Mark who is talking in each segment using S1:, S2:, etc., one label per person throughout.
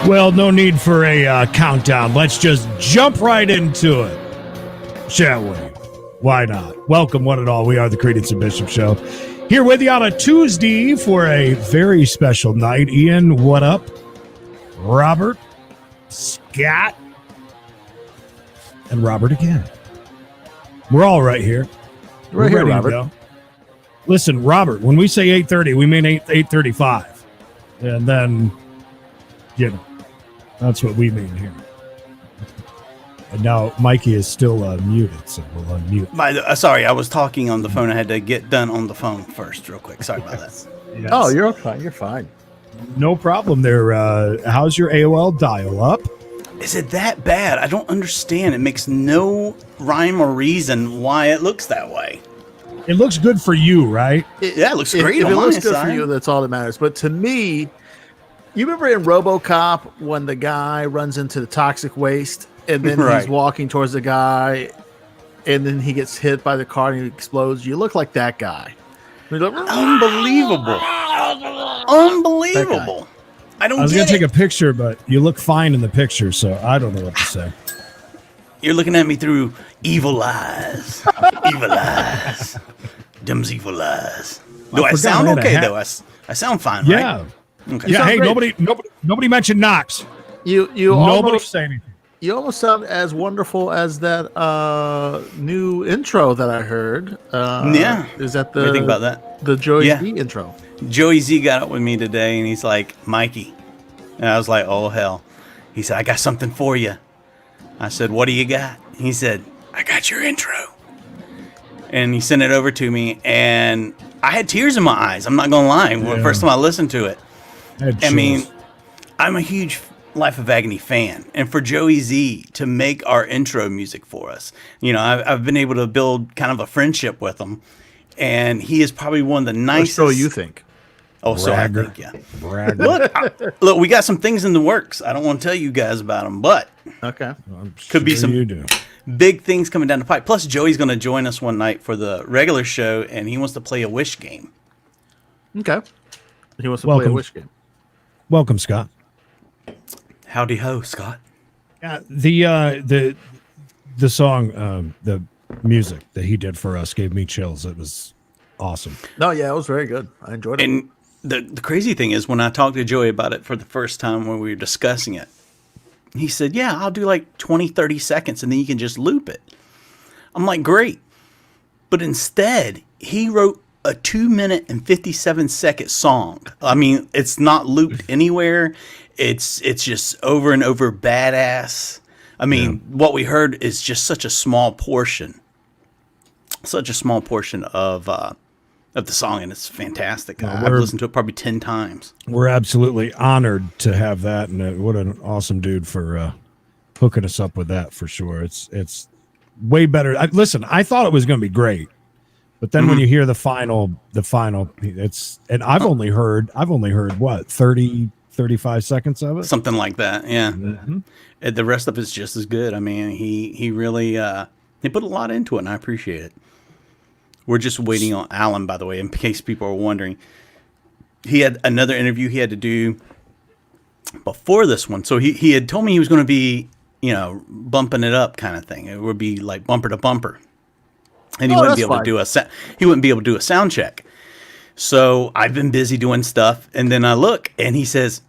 S1: Well, no need for a countdown. Let's just jump right into it, shall we? Why not? Welcome, one and all. We are the Credence and Bishop Show. Here with you on a Tuesday for a very special night. Ian, what up? Robert, Scott, and Robert again. We're all right here.
S2: We're here, Robert.
S1: Listen, Robert, when we say 8:30, we mean 8:35. And then, you know, that's what we mean here. And now Mikey is still muted, so we'll unmute.
S3: Sorry, I was talking on the phone. I had to get done on the phone first real quick. Sorry about that.
S1: Yes.
S2: Oh, you're fine. You're fine.
S1: No problem there. How's your AOL dial-up?
S3: Is it that bad? I don't understand. It makes no rhyme or reason why it looks that way.
S1: It looks good for you, right?
S3: Yeah, it looks great.
S2: If
S3: on
S2: it
S3: my
S2: looks good
S3: side.
S2: for you, that's all that matters. But to me, you remember in RoboCop when the guy runs into the toxic waste and then
S3: Right.
S2: he's walking towards the guy and then he gets hit by the car and he explodes? You look like that guy. You're like,
S3: Unbelievable. Unbelievable. I don't
S1: I was
S3: get
S1: going to take
S3: it.
S1: a picture, but you look fine in the picture, so I don't know what to say.
S3: You're looking at me through evil eyes. Evil eyes. Them's evil eyes. Do I
S1: forgot
S3: sound
S1: I had a
S3: okay,
S1: hat.
S3: though? I sound fine,
S1: Yeah.
S3: right? Okay.
S1: Yeah,
S2: sound
S1: hey,
S2: great.
S1: nobody mentioned Knox.
S2: you
S1: Nobody
S2: almost
S1: say anything.
S2: you almost sound as wonderful as that new intro that I heard.
S3: Yeah.
S2: Is that
S3: What do you
S2: the
S3: think about that?
S2: the Joey
S3: Yeah.
S2: B intro?
S3: Joey Z got up with me today, and he's like, Mikey. And I was like, oh, hell. He said, I got something for you. I said, what do you got? He said, I got your intro. And he sent it over to me, and I had tears in my eyes. I'm not going to lie. When the first time I listened to it. I mean, I'm a huge Life of Agony fan. And for Joey Z to make our intro music for us, you know, I've been able to build kind of a friendship with him. And he is probably one of the nicest.
S2: So you think?
S3: Oh, so I
S1: Bragger.
S3: think, yeah.
S1: Bragger.
S3: Look, we got some things in the works. I don't want to tell you guys about them, but
S2: Okay.
S3: could be
S1: Sure
S3: some
S1: you do.
S3: big things coming down the pipe. Plus, Joey's going to join us one night for the regular show, and he wants to play a Wish game.
S2: Okay. He wants to play
S1: Welcome.
S2: a Wish game.
S1: Welcome, Scott.
S3: Howdy ho, Scott.
S1: Yeah, the song, the music that he did for us gave me chills. It was awesome.
S2: No, yeah, it was very good. I enjoyed it.
S3: And the crazy thing is, when I talked to Joey about it for the first time when we were discussing it, he said, yeah, I'll do like 20, 30 seconds, and then you can just loop it. I'm like, great. But instead, he wrote a 2-minute and 57-second song. I mean, it's not looped anywhere. It's just over and over badass. I mean, what we heard is just such a small portion. Such a small portion of the song, and it's fantastic. I've listened to it probably 10 times.
S1: We're absolutely honored to have that, and what an awesome dude for hooking us up with that for sure. It's way better. Listen, I thought it was going to be great, but then when you hear the final, it's and I've only heard what 30, 35 seconds of it,
S3: Something like that, yeah. And the rest of it's just as good. I mean, he really he put a lot into it, and I appreciate it. We're just waiting on Alan, by the way, in case people are wondering. He had another interview he had to do before this one. So he had told me he was going to be, you know, bumping it up kind of thing. It would be like bumper to bumper. And he wouldn't be able to do he wouldn't be able to do a sound check. So I've been busy doing stuff, and then I look, and he says,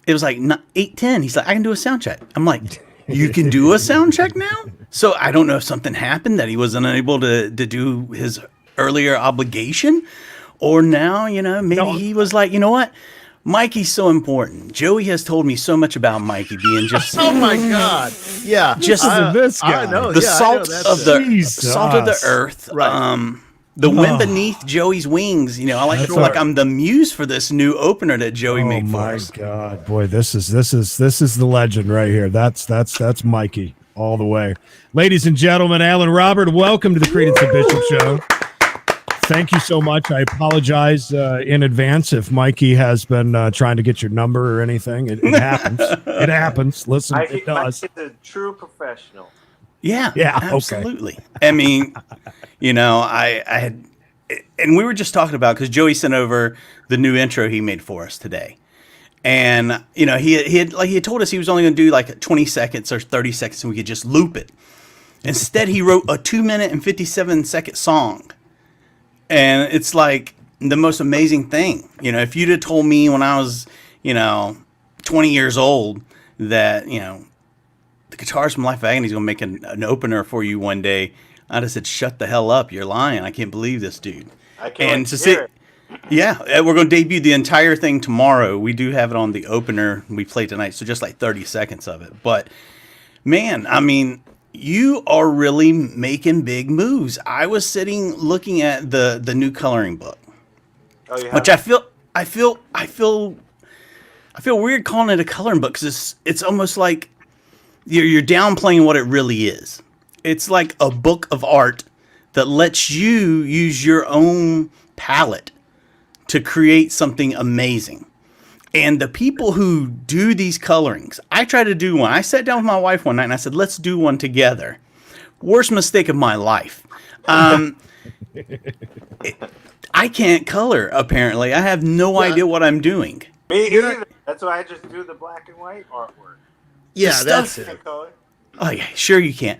S3: it was like 8:10. He's like, I can do a sound check. I'm like, you can do a sound check now? So I don't know if something happened that he wasn't able to do his earlier obligation, or now, you know, maybe he was like, you know what? Mikey's so important. Joey has told me so much about Mikey being just
S2: oh my God! Yeah,
S3: just
S1: this guy.
S2: I know
S3: the
S2: yeah,
S3: salt
S2: I know,
S3: of the salt of the earth.
S2: Right.
S3: The wind beneath Joey's wings. You know, I like to feel like I'm the muse for this new opener that Joey made for us.
S1: Oh my God, boy, this is the legend right here. That's Mikey all the way. Ladies and gentlemen, Alan Robert, welcome to the Credence and Bishop Show. Thank you so much. I apologize in advance if Mikey has been trying to get your number or anything. It happens. It happens. Listen, it does.
S4: Mike's a true professional.
S3: Yeah,
S1: Yeah, okay.
S3: absolutely. I mean, you know, I had, and we were just talking about, because Joey sent over the new intro he made for us today. And he had told us he was only going to do like 20 seconds or 30 seconds, and we could just loop it. Instead, he wrote a 2-minute and 57-second song, and it's like the most amazing thing. If you'd have told me when I was 20 years old that the guitars from Life of Agony is going to make an opener for you one day, I'd have said, "Shut the hell up! You're lying. I can't believe this, dude."
S4: I can't hear it.
S3: Yeah, we're going to debut the entire thing tomorrow. We do have it on the opener we played tonight, so just like 30 seconds of it. But man, I mean, you are really making big moves. I was sitting looking at the new coloring book, which I feel weird calling it a coloring book because it's almost like you're downplaying what it really is. It's like a book of art that lets you use your own palette to create something amazing. And the people who do these colorings, I tried to do one. I sat down with my wife one night and I said, "Let's do one together." Worst mistake of my life. I can't color, apparently. I have no idea what I'm doing.
S4: Me either. That's why I just do the black and white artwork.
S2: Yeah, that's it.
S4: Can't color.
S3: Oh, yeah, sure you can.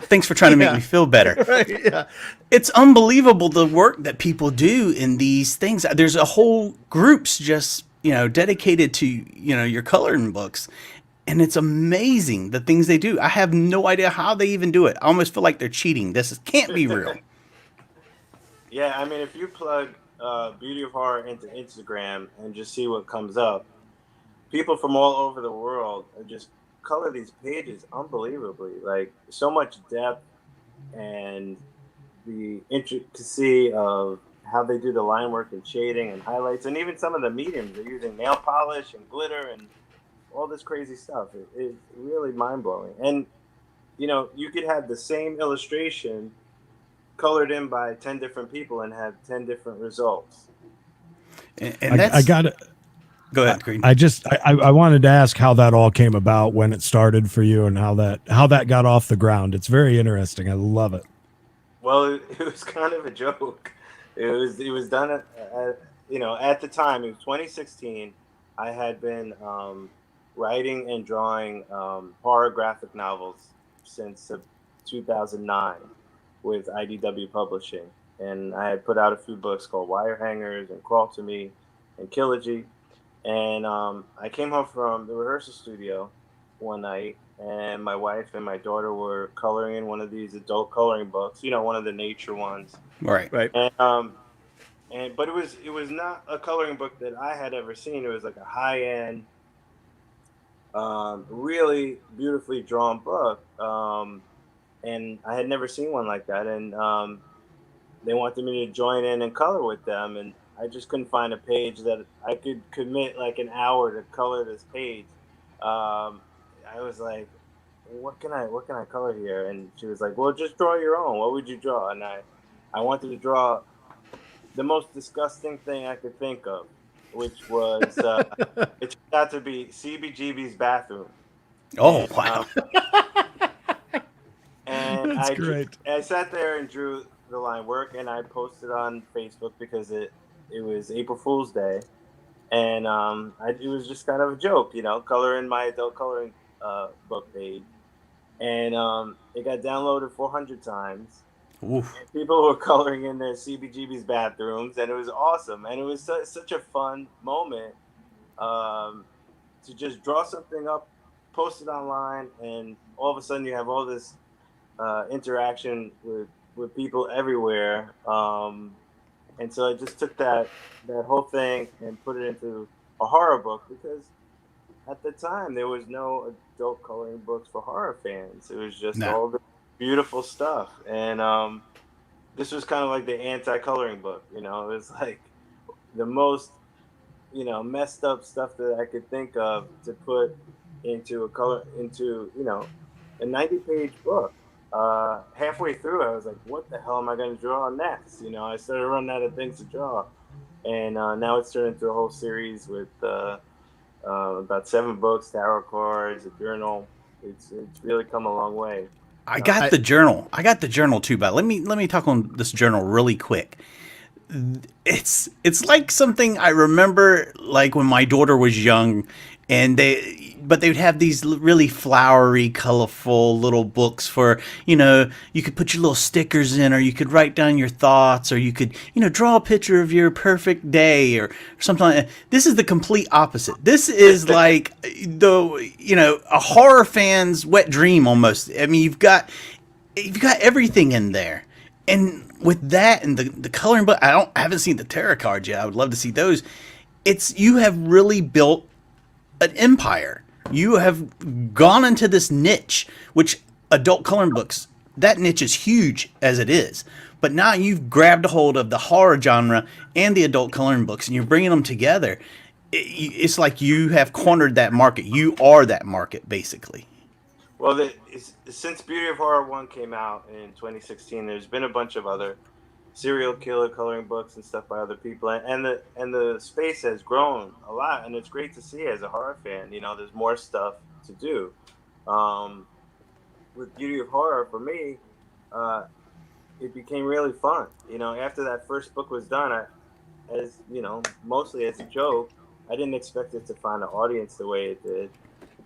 S3: Thanks for trying to make me feel better.
S2: Right, yeah.
S3: It's unbelievable the work that people do in these things. There's a whole groups just, dedicated to, your coloring books. And it's amazing the things they do. I have no idea how they even do it. I almost feel like they're cheating. This can't be real.
S4: Yeah, I mean, if you plug Beauty of Horror into Instagram and just see what comes up, people from all over the world are just color these pages unbelievably, like so much depth and the intricacy of how they do the line work and shading and highlights, and even some of the mediums they're using nail polish and glitter and all this crazy stuff. It's really mind-blowing. And you could have the same illustration colored in by 10 different people and have 10 different results.
S3: And that's,
S1: I got it.
S3: Go ahead, Green.
S1: I wanted to ask how that all came about, when it started for you, and how that got off the ground. It's very interesting. I love it.
S4: Well, it was kind of a joke. It was done at the time. It was 2016. I had been writing and drawing horror graphic novels since 2009 with IDW Publishing, and I had put out a few books called Wire Hangers and Crawl to Me and Killogy. And I came home from the rehearsal studio one night, and my wife and my daughter were coloring in one of these adult coloring books, one of the nature ones.
S3: Right.
S4: And but it was not a coloring book that I had ever seen. It was like a high-end, really beautifully drawn book, and I had never seen one like that. And they wanted me to join in and color with them, and I just couldn't find a page that I could commit like an hour to color this page. I was like, what can I color here? And she was like, well, just draw your own. What would you draw? And I wanted to draw the most disgusting thing I could think of, which was it turned out to be CBGB's bathroom.
S3: Oh, wow.
S4: And
S1: That's great.
S4: I sat there and drew the line work, and I posted on Facebook because it was April Fool's Day, and it was just kind of a joke, color in my adult coloring book page, and it got downloaded 400 times.
S3: Oof.
S4: And people were coloring in their CBGB's bathrooms, and it was awesome, and it was such a fun moment to just draw something up, post it online, and all of a sudden you have all this interaction with people everywhere. And so I just took that whole thing and put it into a horror book, because at the time there was no adult coloring books for horror fans. It was just all the beautiful stuff. And this was kind of like the anti-coloring book. It was like the most, messed up stuff that I could think of to put into a 90-page book. Halfway through, I was like, what the hell am I going to draw next? I started running out of things to draw. And now it's turned into a whole series with about 7 books, tarot cards, a journal. It's really come a long way.
S3: I got the journal. I got the journal too, but let me talk on this journal really quick. it's like something I remember, like when my daughter was young, and they would have these really flowery, colorful little books for, you could put your little stickers in, or you could write down your thoughts, or you could, draw a picture of your perfect day or something like that. This is the complete opposite. This is like a horror fan's wet dream almost. I mean, you've got everything in there. And with that and the coloring book, I haven't seen the tarot cards yet. I would love to see those. You have really built an empire. You have gone into this niche, which adult coloring books, that niche is huge as it is. But now you've grabbed a hold of the horror genre and the adult coloring books, and you're bringing them together. It's like you have cornered that market. You are that market, basically.
S4: Well, since Beauty of Horror 1 came out in 2016, there's been a bunch of other serial killer coloring books and stuff by other people, and the space has grown a lot, and it's great to see as a horror fan. There's more stuff to do. With Beauty of Horror, for me, it became really fun. After that first book was done, mostly as a joke, I didn't expect it to find an audience the way it did.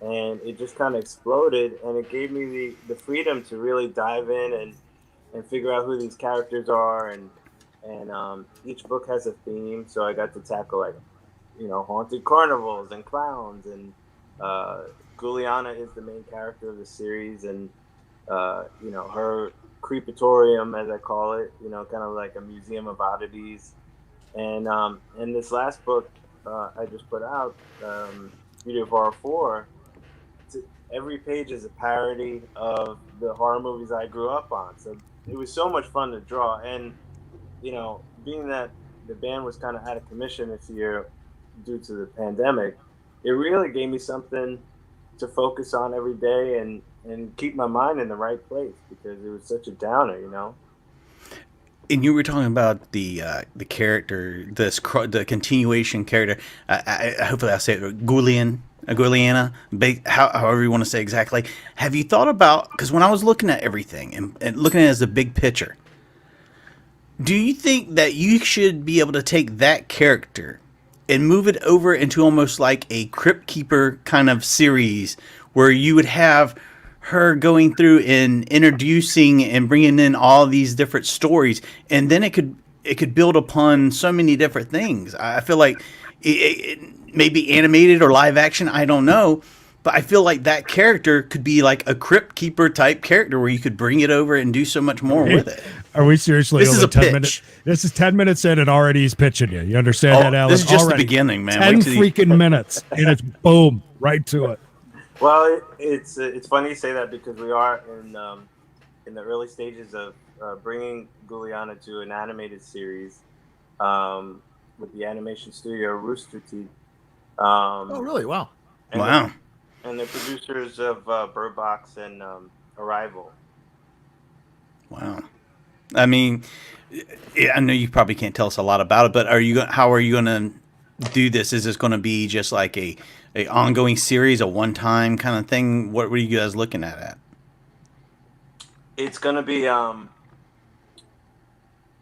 S4: And it just kind of exploded, and it gave me the freedom to really dive in and figure out who these characters are, and each book has a theme, so I got to tackle haunted carnivals and clowns, and Guliana is the main character of the series, and her creepatorium, as I call it, kind of like a museum of oddities, and this last book I just put out, Beauty of Horror 4. Every page is a parody of the horror movies I grew up on. So it was so much fun to draw. And, being that the band was kind of out of commission this year due to the pandemic, it really gave me something to focus on every day and keep my mind in the right place, because it was such a downer,
S3: And you were talking about the character, the continuation character. Hopefully I say it, Guliana, however you want to say exactly. Have you thought about, because when I was looking at everything and looking at it as a big picture, do you think that you should be able to take that character and move it over into almost like a Crypt Keeper kind of series, where you would have her going through and introducing and bringing in all these different stories, and then it could build upon so many different things? I feel like it may be animated or live action, I don't know, but I feel like that character could be like a Crypt Keeper type character, where you could bring it over and do so much more with it.
S1: Are we seriously?
S3: This is a
S1: 10
S3: pitch.
S1: minutes. This is 10 minutes in, and already he's pitching you. You understand that, Alan?
S3: This is just
S1: already.
S3: the beginning, man.
S1: 10 freaking minutes, and it's boom, right to it.
S4: Well, it's funny you say that, because we are in the early stages of bringing Guliana to an animated series with the animation studio Rooster Teeth.
S2: Oh, really? Wow.
S3: Wow.
S4: And the producers of Bird Box and Arrival.
S3: Wow. I mean, I know you probably can't tell us a lot about it, but how are you going to do this? Is this going to be just like a ongoing series, a one-time kind of thing? What were you guys looking at?
S4: It's going to be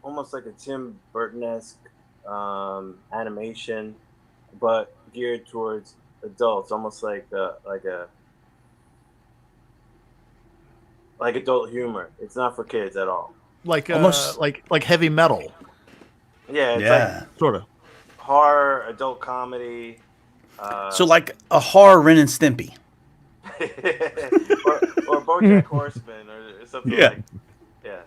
S4: almost like a Tim Burton-esque animation, but geared towards adults, almost like adult humor. It's not for kids at all.
S2: Like
S3: Almost-
S2: like heavy metal,
S4: Yeah, it's like
S2: sort of.
S4: horror, adult comedy.
S3: So like a horror Ren and Stimpy.
S4: or BoJack Horseman or something like. Yeah.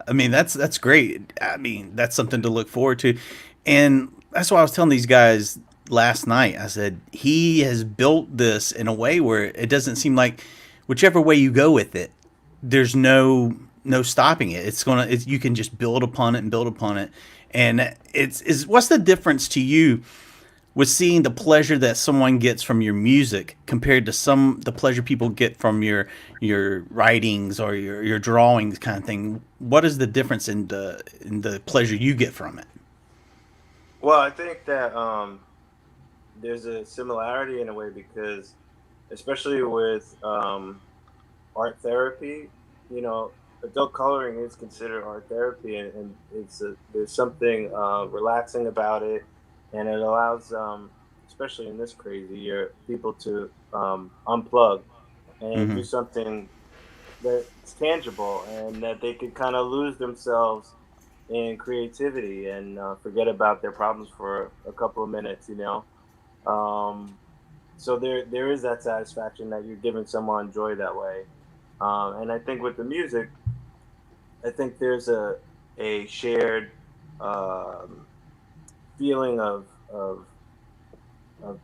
S3: I mean, that's great. I mean, that's something to look forward to. And that's why I was telling these guys last night. I said, he has built this in a way where it doesn't seem like, whichever way you go with it, there's no stopping it. You can just build upon it and build upon it. And what's the difference to you with seeing the pleasure that someone gets from your music compared to the pleasure people get from your writings or your drawings kind of thing? What is the difference in the pleasure you get from it?
S4: Well, I think that there's a similarity in a way, because especially with art therapy, adult coloring is considered art therapy, and there's something relaxing about it, and it allows, especially in this crazy year, people to unplug and do something that's tangible, and that they could kind of lose themselves in creativity and forget about their problems for a couple of minutes, Um, so there is that satisfaction that you're giving someone joy that way. And I think with the music, I think there's a shared um, feeling of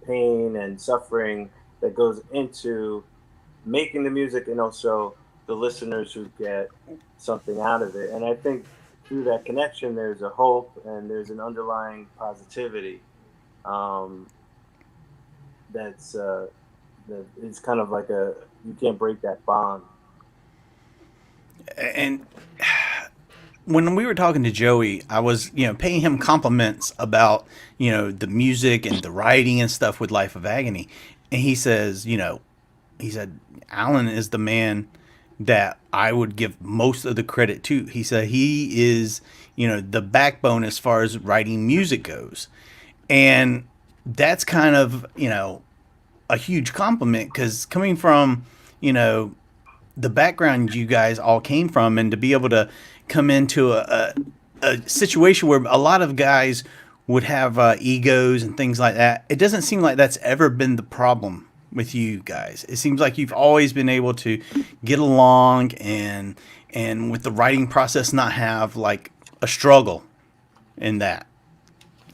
S4: pain and suffering that goes into making the music, and also the listeners who get something out of it. And I think through that connection, there's a hope and there's an underlying positivity um, that is kind of like you can't break that bond.
S3: And when we were talking to Joey, I was, paying him compliments about, the music and the writing and stuff with Life of Agony. And he says, he said, Alan is the man that I would give most of the credit to. He said he is, the backbone as far as writing music goes. And that's kind of, a huge compliment, because coming from, the background you guys all came from, and to be able to come into a situation where a lot of guys would have egos and things like that, it doesn't seem like that's ever been the problem with you guys. It seems like you've always been able to get along and with the writing process not have like a struggle in that.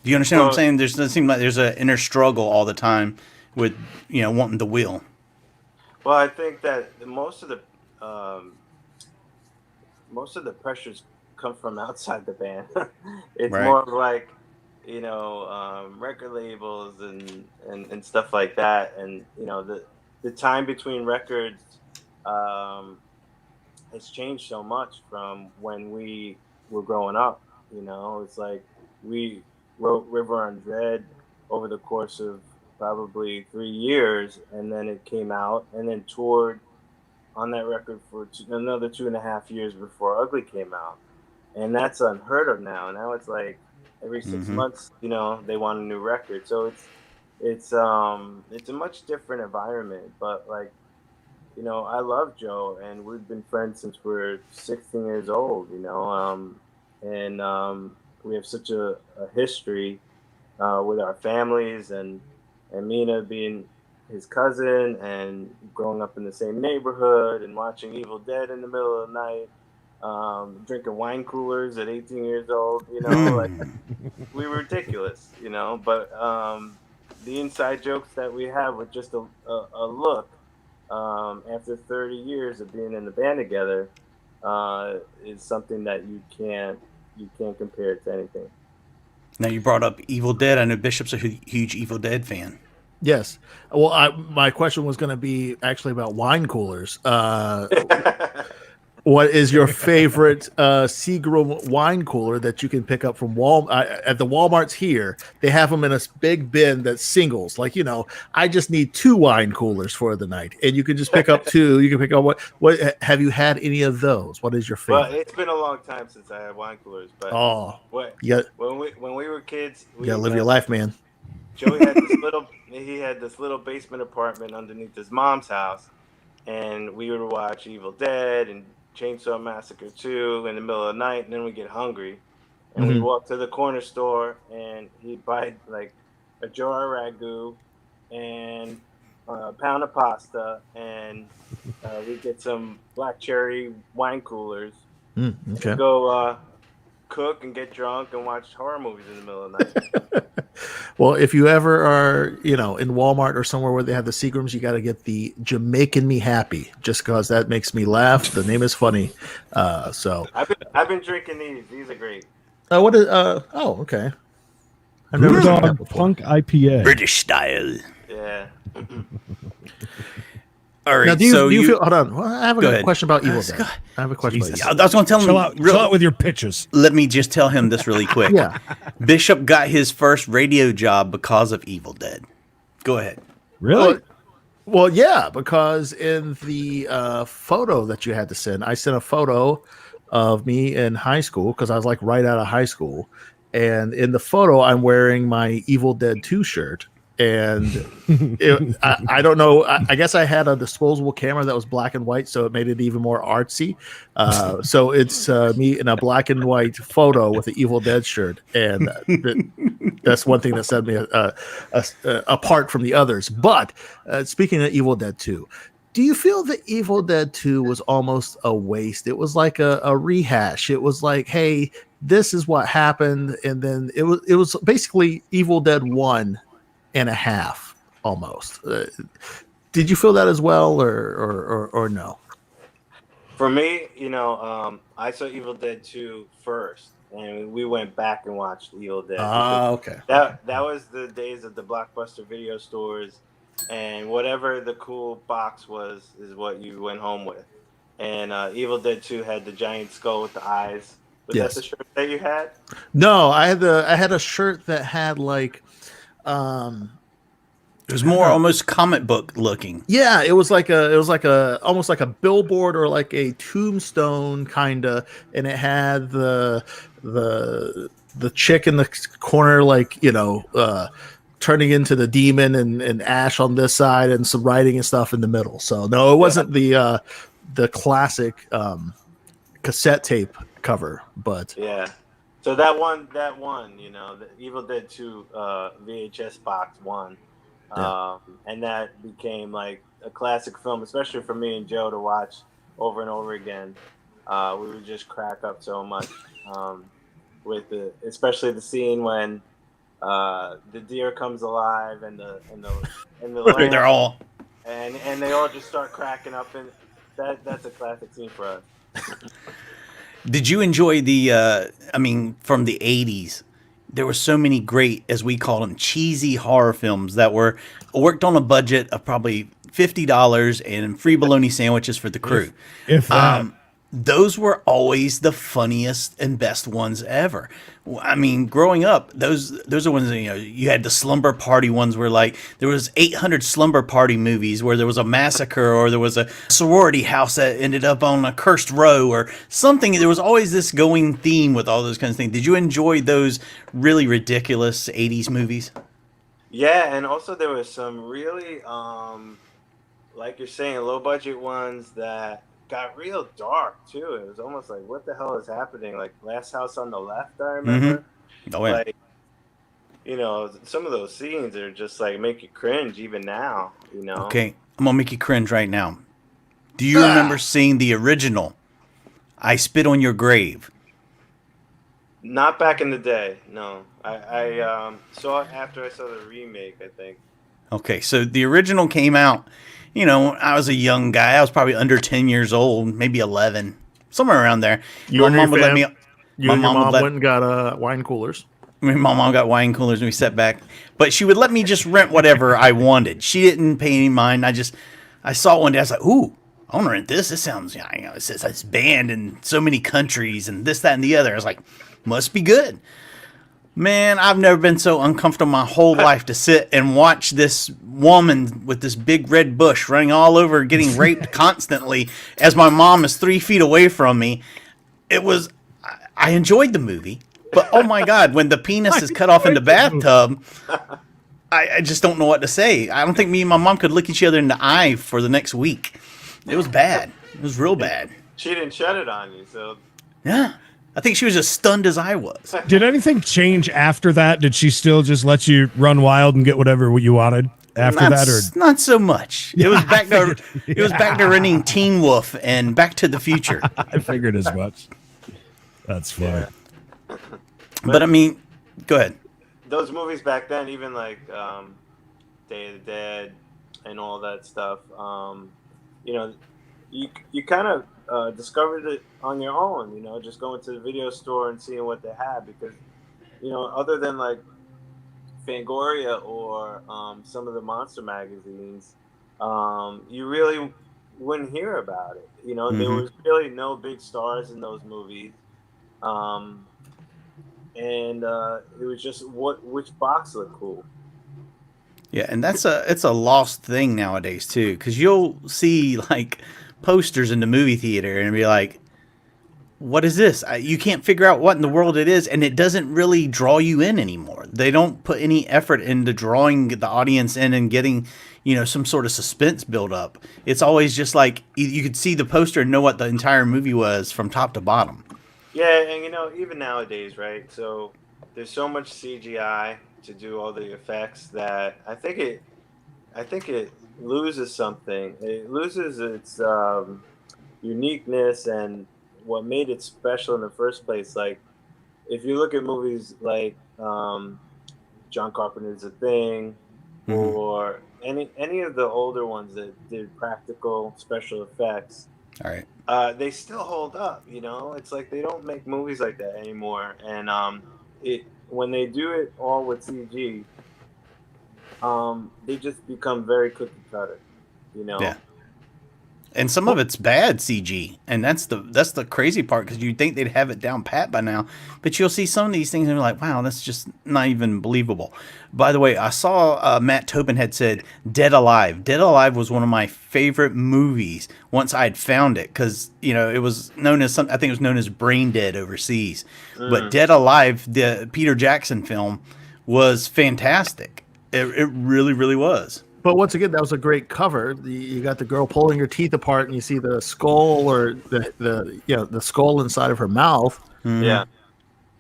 S3: Do you understand what I'm saying? There doesn't seem like there's an inner struggle all the time with wanting the wheel.
S4: Well, I think that most of the pressures come from outside the band. It's
S3: Right.
S4: more of like, record labels and stuff like that. And, the time between records has changed so much from when we were growing up. It's like we wrote River on Dread over the course of probably 3 years, and then it came out, and then toured on that record for another 2.5 years before Ugly came out. And that's unheard of now. Now it's like every 6 months, they want a new record. So it's a much different environment. But like, I love Joe, and we've been friends since we're 16 years old, and we have such a history with our families, and Mina being his cousin, and growing up in the same neighborhood, and watching Evil Dead in the middle of the night, drinking wine coolers at 18 years old, like we were ridiculous, but the inside jokes that we have with just a look after 30 years of being in the band together is something that you can't compare to anything.
S3: Now, you brought up Evil Dead. I know Bishop's a huge Evil Dead fan.
S2: Yes. Well, my question was going to be actually about wine coolers. What is your favorite Seagram wine cooler that you can pick up from at the Walmarts here? They have them in a big bin that's singles. Like, I just need 2 wine coolers for the night, and you can just pick up 2. You can pick up what have you had any of those? What is your favorite?
S4: Well, it's been a long time since I had wine coolers, but when we were kids,
S2: you gotta live your life, man.
S4: Joey had this little basement apartment underneath his mom's house, and we would watch Evil Dead and Chainsaw Massacre 2 in the middle of the night, and then we get hungry, and we walk to the corner store, and he'd buy like a jar of ragu and a pound of pasta, and we'd get some black cherry wine coolers,
S2: Okay.
S4: and go cook and get drunk and watch horror movies in the middle of the night.
S2: Well, if you ever are, in Walmart or somewhere where they have the Seagrams, you got to get the Jamaican Me Happy, just because that makes me laugh. The name is funny. So
S4: I've been drinking these. These are great.
S2: What is? Okay. I've never seen that
S1: Dog
S2: before.
S1: Punk IPA.
S3: British style.
S4: Yeah.
S3: All right.
S2: Now, do you feel? Hold on. Well, I have
S3: Go
S2: a
S3: ahead.
S2: question about Evil Dead. I have a question about
S3: Jesus.
S2: Evil
S3: I was going to tell him.
S1: Chill out with your pitches.
S3: Let me just tell him this really quick.
S2: Yeah.
S3: Bishop got his first radio job because of Evil Dead. Go ahead.
S1: Really?
S2: Well, yeah, because in the photo that you had to send, I sent a photo of me in high school because I was like right out of high school. And in the photo, I'm wearing my Evil Dead 2 shirt. And I don't know. I guess I had a disposable camera that was black and white, so it made it even more artsy. So it's me in a black and white photo with the Evil Dead shirt. And that's one thing that set me apart from the others. But speaking of Evil Dead 2, do you feel that Evil Dead 2 was almost a waste? It was like a rehash. It was like, hey, this is what happened, and then it was basically Evil Dead 1.5 almost. Did you feel that as well, or no?
S4: For me, I saw Evil Dead 2 first, and we went back and watched Evil Dead.
S2: Okay.
S4: That was the days of the Blockbuster video stores, and whatever the cool box was is what you went home with. And Evil Dead 2 had the giant skull with the eyes. Was
S2: Yes.
S4: that the shirt that you had?
S2: No, I had a shirt that had like
S3: It was more almost comic book looking.
S2: yeah, it was like almost like a billboard or like a tombstone kinda, and it had the chick in the corner, like, turning into the demon, and Ash on this side and some writing and stuff in the middle. So no, it wasn't the classic cassette tape cover, but
S4: Yeah. So that one, the Evil Dead 2 VHS box one. And that became like a classic film, especially for me and Joe to watch over and over again. We would just crack up so much with especially the scene when the deer comes alive and the lamb,
S3: They're all.
S4: and they all just start cracking up, and that's a classic scene for us.
S3: Did you enjoy from the 80s? There were so many great, as we call them, cheesy horror films that were worked on a budget of probably $50 and free bologna sandwiches for the crew.
S1: If that.
S3: Those were always the funniest and best ones ever. I mean, growing up, those are ones that, you had the slumber party ones where like there was 800 slumber party movies where there was a massacre or there was a sorority house that ended up on a cursed row or something. There was always this going theme with all those kinds of things. Did you enjoy those really ridiculous 80s movies?
S4: Yeah, and also there was some really, like you're saying, low budget ones that got real dark too. It was almost like, what the hell is happening? Like Last House on the Left, I remember.
S3: Mm-hmm. Oh, yeah.
S4: Like, some of those scenes are just like make you cringe even now.
S3: Okay, I'm gonna make you cringe right now. Do you remember seeing the original I Spit on Your Grave?
S4: Not back in the day. No, I saw it after I saw the remake, I think.
S3: Okay, so the original came out. I was a young guy. I was probably under 10 years old, maybe 11, somewhere around there.
S2: You and your
S3: would let me.
S2: you and your mom went and got wine coolers.
S3: My mom got wine coolers and we sat back, but she would let me just rent whatever I wanted. She didn't pay any mind. I saw it one day. I was like, ooh, I want to rent this. It sounds, it says it's banned in so many countries and this, that, and the other. I was like, must be good. Man, I've never been so uncomfortable my whole life to sit and watch this woman with this big red bush running all over, getting raped constantly as my mom is 3 feet away from me. I enjoyed the movie, but oh my God, when the penis is cut off in the bathtub, I just don't know what to say. I don't think me and my mom could look each other in the eye for the next week. It was bad. It was real bad.
S4: She didn't shut it on you, so.
S3: Yeah. I think she was as stunned as I was.
S1: Did anything change after that? Did she still just let you run wild and get whatever you wanted after that, or
S3: not so much? It was back to it was back to renting Teen Wolf and Back to the Future.
S1: I figured as much. That's funny.
S4: Yeah.
S3: But I mean, go ahead.
S4: Those movies back then, even like Day of the Dead and all that stuff, you kind of discovered it on your own, just going to the video store and seeing what they had, because, other than like Fangoria or some of the monster magazines, you really wouldn't hear about it. There was really no big stars in those movies. And it was just which box looked cool.
S3: Yeah, and it's a lost thing nowadays too, because you'll see like posters in the movie theater and be like, "What is this?" You can't figure out what in the world it is, and it doesn't really draw you in anymore. They don't put any effort into drawing the audience in and getting, some sort of suspense build up. It's always just like you could see the poster and know what the entire movie was from top to bottom.
S4: Yeah, and even nowadays, right? So there's so much CGI to do all the effects that I think it loses something. It loses its uniqueness and what made it special in the first place. Like if you look at movies like John Carpenter's The Thing, or any of the older ones that did practical special effects,
S3: All right.
S4: they still hold up. It's like they don't make movies like that anymore. And when they do it all with CG, they just become very cookie cutter.
S3: Yeah. And some of it's bad CG, and that's the crazy part, because you'd think they'd have it down pat by now, but you'll see some of these things and you're like, wow, that's just not even believable. By the way, I saw Matt Tobin had said Dead Alive. Dead Alive was one of my favorite movies once I had found it, because it was known as I think it was known as Brain Dead overseas, but Dead Alive, the Peter Jackson film, was fantastic. It really, really was.
S2: But once again, that was a great cover. You got the girl pulling her teeth apart, and you see the skull or the skull inside of her mouth.
S4: Yeah.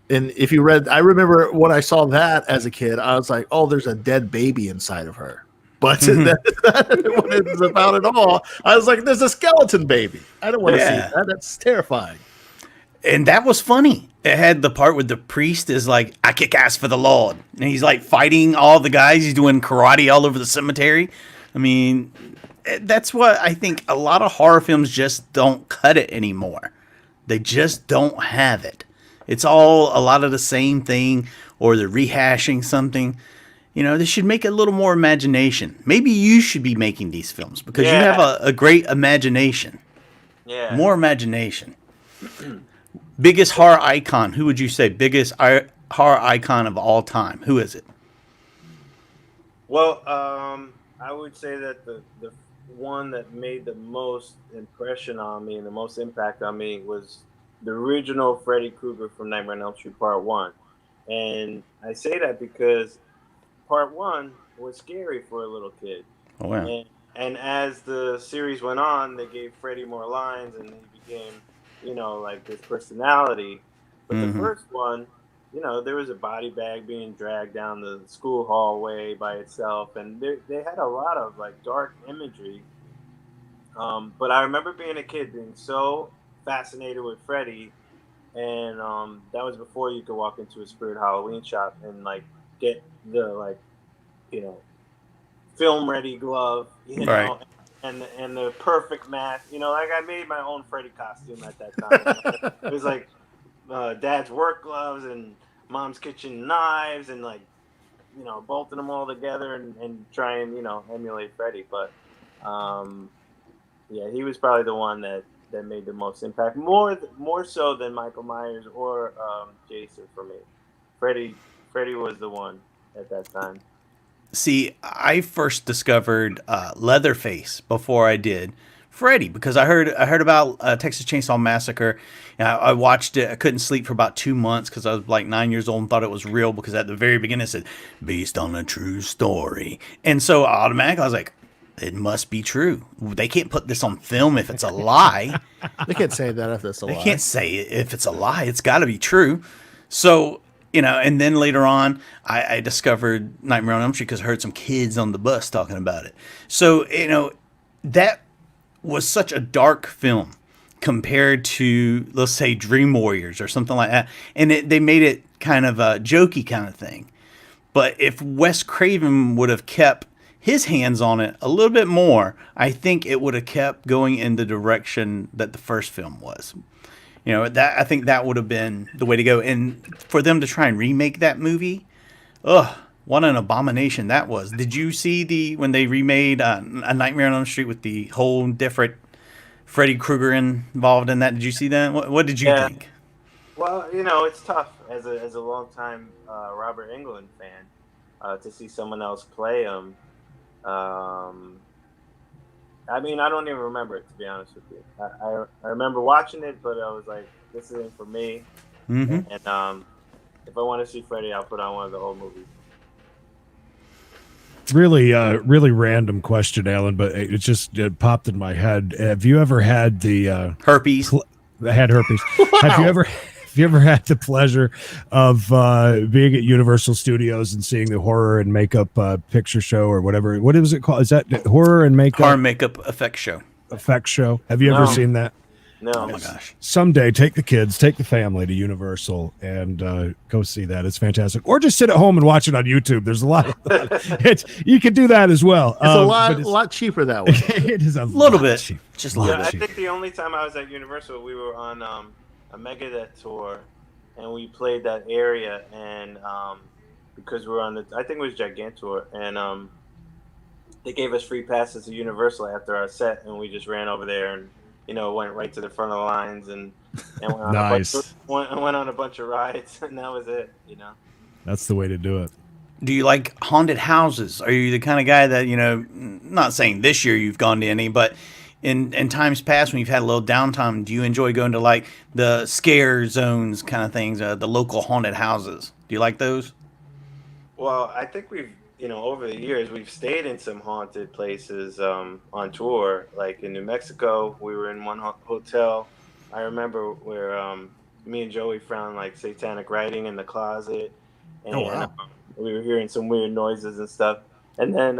S2: And if you read, I remember when I saw that as a kid, I was like, "Oh, there's a dead baby inside of her." But that's not what it's about at all. I was like, "There's a skeleton baby. I don't want to see that. That's terrifying."
S3: And that was funny. It had the part with the priest is like, I kick ass for the Lord. And he's like fighting all the guys. He's doing karate all over the cemetery. I mean, that's what I think a lot of horror films just don't cut it anymore. They just don't have it. It's all a lot of the same thing, or they're rehashing something. They should make a little more imagination. Maybe you should be making these films, because you have a great imagination.
S4: Yeah.
S3: More imagination. Biggest horror icon. Who would you say biggest horror icon of all time? Who is it?
S4: Well, I would say that the one that made the most impression on me and the most impact on me was the original Freddy Krueger from Nightmare on Elm Street Part 1. And I say that because Part 1 was scary for a little kid.
S3: Oh, wow.
S4: And as the series went on, they gave Freddy more lines, and he became like this personality. But the first one, there was a body bag being dragged down the school hallway by itself, and they had a lot of like dark imagery. But I remember being a kid being so fascinated with Freddy, and that was before you could walk into a Spirit Halloween shop and like get the film ready glove,
S3: Right.
S4: And the perfect mask, like I made my own Freddy costume at that time. It was like Dad's work gloves and Mom's kitchen knives, and like bolting them all together and try and emulate Freddy. But he was probably the one that made the most impact, more so than Michael Myers or Jason for me. Freddy was the one at that time.
S3: See, I first discovered Leatherface before I did Freddy, because I heard about Texas Chainsaw Massacre. And I watched it. I couldn't sleep for about 2 months because I was like 9 years old and thought it was real, because at the very beginning it said, based on a true story. And so automatically I was like, it must be true. They can't put this on film if it's a lie.
S2: They can't say that if it's a lie.
S3: They can't say it if it's a lie. It's got to be true. So, and then later on, I discovered Nightmare on Elm Street because I heard some kids on the bus talking about it. So, that was such a dark film compared to, let's say, Dream Warriors or something like that. And they made it kind of a jokey kind of thing. But if Wes Craven would have kept his hands on it a little bit more, I think it would have kept going in the direction that the first film was. That I think that would have been the way to go. And for them to try and remake that movie, what an abomination that was. Did you see when they remade A Nightmare on Elm Street with the whole different Freddy Krueger involved in that? Did you see that? What did you think?
S4: Well, it's tough as a longtime Robert Englund fan to see someone else play him. I mean, I don't even remember it, to be honest with you. I remember watching it, but I was like, this isn't for me.
S3: Mm-hmm.
S4: And if I want to see Freddy, I'll put on one of the old movies.
S1: Really random question, Alan, but it popped in my head. Have you ever had the
S3: Herpes.
S1: had herpes? Have you ever had the pleasure of being at Universal Studios and seeing the horror and makeup picture show or whatever? What is it called? Is that horror and makeup?
S3: Horror makeup effects show.
S1: Effects show. Have you ever seen that?
S4: No.
S3: Oh my gosh.
S1: Someday, take the kids, take the family to Universal and go see that. It's fantastic. Or just sit at home and watch it on YouTube. There's a lot of you can do that as well.
S2: It's a lot cheaper that way.
S1: It is a
S3: little
S1: lot
S3: bit.
S1: cheap.
S3: Just a little
S4: I
S3: bit.
S4: think the only time I was at Universal, we were on a Megadeth tour, and we played that area, and because we were on I think it was Gigantor, and they gave us free passes to Universal after our set, and we just ran over there and went right to the front of the lines and went on
S1: Nice.
S4: went on a bunch of rides, and that was it.
S1: That's the way to do it.
S3: Do you like haunted houses? Are you the kind of guy that, not saying this year you've gone to any, but in times past when you've had a little downtime, do you enjoy going to like the scare zones kind of things, the local haunted houses? Do you like those?
S4: Well, I think we've, over the years, we've stayed in some haunted places on tour. Like in New Mexico, we were in one hotel. I remember where me and Joey found like satanic writing in the closet. And, we were hearing some weird noises and stuff. And then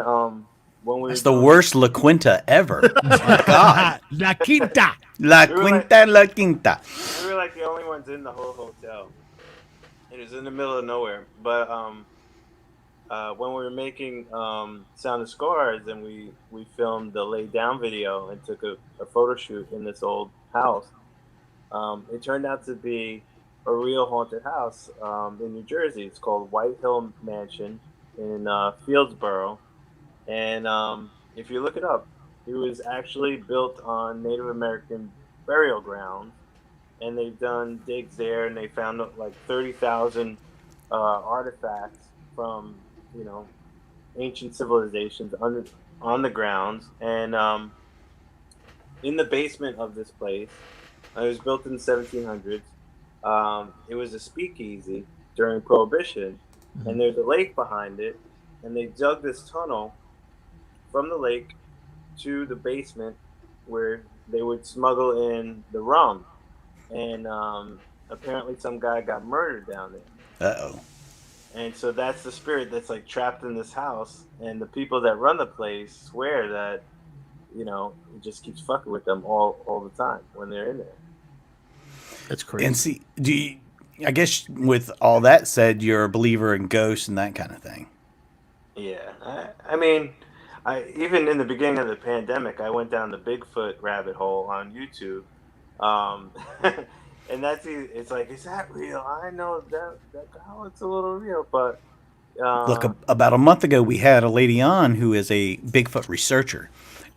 S4: when we
S3: That's the worst La Quinta ever. Oh my God.
S1: La Quinta.
S3: La Quinta, La Quinta.
S4: We were like the only ones in the whole hotel. It was in the middle of nowhere. But when we were making Sound of Scars, and we filmed the Lay Down video and took a photo shoot in this old house, it turned out to be a real haunted house in New Jersey. It's called White Hill Mansion in Fieldsboro. And if you look it up, it was actually built on Native American burial ground. And they've done digs there, and they found like 30,000 artifacts from ancient civilizations on the grounds. And in the basement of this place, it was built in the 1700s. It was a speakeasy during Prohibition, and there's a lake behind it, and they dug this tunnel from the lake to the basement where they would smuggle in the rum. And apparently some guy got murdered down there.
S3: Uh-oh.
S4: And so that's the spirit that's like trapped in this house, and the people that run the place swear that it just keeps fucking with them all the time when they're in there.
S2: That's crazy.
S3: And see, I guess with all that said, you're a believer in ghosts and that kind of thing.
S4: Yeah, I mean, even in the beginning of the pandemic, I went down the Bigfoot rabbit hole on YouTube, and it's like, is that real? I know that it's a little real, but
S3: Look, about a month ago, we had a lady on who is a Bigfoot researcher,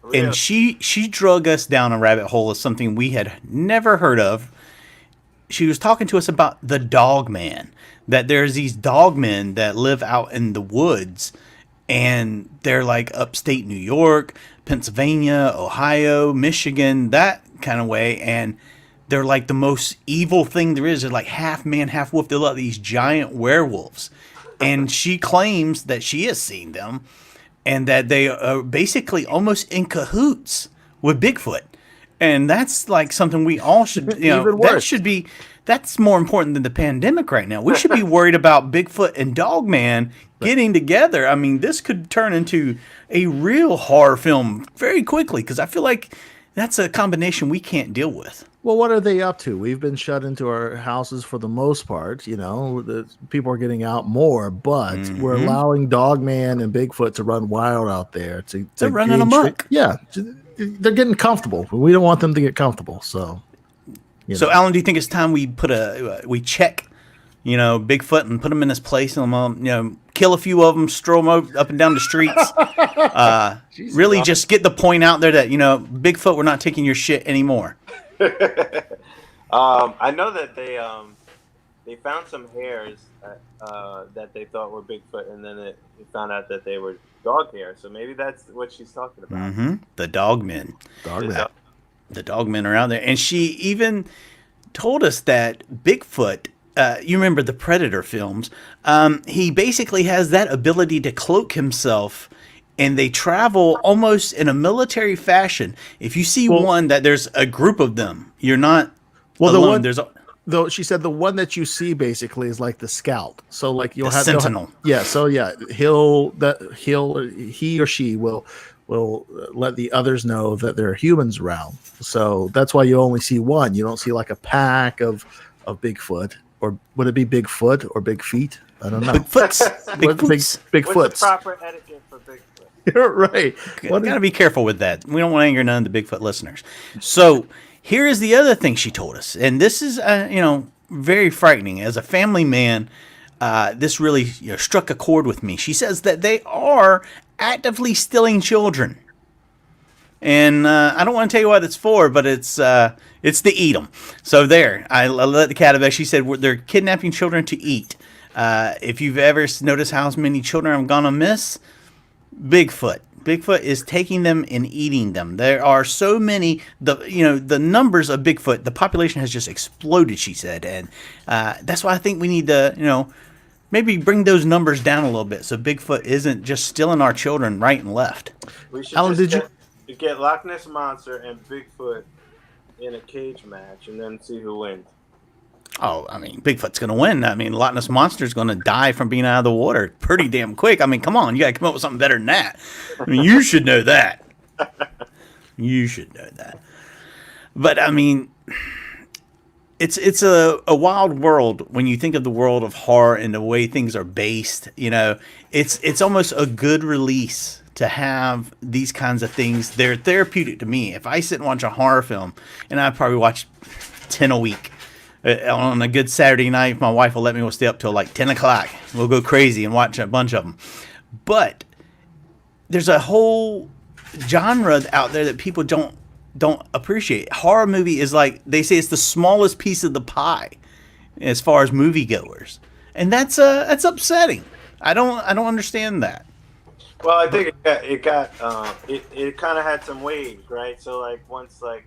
S4: really?
S3: and she drug us down a rabbit hole of something we had never heard of. She was talking to us about the DOGMAN, that there's these dogmen that live out in the woods, and they're like upstate New York, Pennsylvania, Ohio, Michigan, that kind of way, and they're like the most evil thing there is. They're like half man, half wolf. They're like these giant werewolves. And she claims that she has seen them and that they are basically almost in cahoots with Bigfoot. And that's like something we all should, that's more important than the pandemic right now. We should be worried about Bigfoot and Dogman getting together. I mean, this could turn into a real horror film very quickly, because I feel like that's a combination we can't deal with.
S2: Well, what are they up to? We've been shut into our houses for the most part. The people are getting out more, but we're allowing Dogman and Bigfoot to run wild out there.
S3: They're running amok.
S2: Yeah, they're getting comfortable. We don't want them to get comfortable. So,
S3: So, Alan, do you think it's time we we check, Bigfoot and put him in his place, and kill a few of them, stroll them up and down the streets? Really, just get the point out there that Bigfoot, we're not taking your shit anymore.
S4: I know that they found some hairs that they thought were Bigfoot, and then it found out that they were dog hair. So maybe that's what she's talking about.
S3: The dogmen.
S2: Dogman.
S3: The dogmen are out there. And she even told us that Bigfoot, you remember the Predator films, he basically has that ability to cloak himself, and they travel almost in a military fashion. If you see one, that there's a group of them, you're not alone.
S2: Though she said the one that you see basically is like the scout. So like you'll
S3: The
S2: have
S3: sentinel.
S2: He or she will let the others know that there are humans around. So that's why you only see one. You don't see like a pack of Bigfoot, or would it be Bigfoot or Big Feet? I don't know.
S3: Bigfoots.
S2: Bigfoots.
S4: What's
S2: Bigfoots.
S4: the proper etiquette for Bigfoot?
S2: You're right.
S3: Gotta be careful with that. We don't want to anger none of the Bigfoot listeners. So here is the other thing she told us, and this is very frightening. As a family man, this really struck a chord with me. She says that they are actively stealing children, and I don't want to tell you what it's for, but it's to eat them. So there, I let the cat out of bag. She said they're kidnapping children to eat. If you've ever noticed how many children I'm gonna miss, Bigfoot is taking them and eating them. There are so many, the numbers of Bigfoot, the population has just exploded, she said. And that's why I think we need to, maybe bring those numbers down a little bit so Bigfoot isn't just stealing our children right and left.
S4: We should
S2: Alan,
S4: get Loch Ness Monster and Bigfoot in a cage match and then see who wins.
S3: Oh, I mean, Bigfoot's going to win. I mean, Loch Ness Monster's going to die from being out of the water pretty damn quick. I mean, come on. You got to come up with something better than that. I mean, you should know that. You should know that. But, I mean, it's a wild world when you think of the world of horror and the way things are based. It's almost a good release to have these kinds of things. They're therapeutic to me. If I sit and watch a horror film, and I probably watch 10 a week, on a good Saturday night, my wife will let me go stay up till like 10 o'clock. We'll go crazy and watch a bunch of them. But there's a whole genre out there that people don't appreciate. Horror movie is like, they say it's the smallest piece of the pie as far as moviegoers. And that's upsetting. I don't understand that.
S4: Well, I think it kind of had some waves, right? So like once like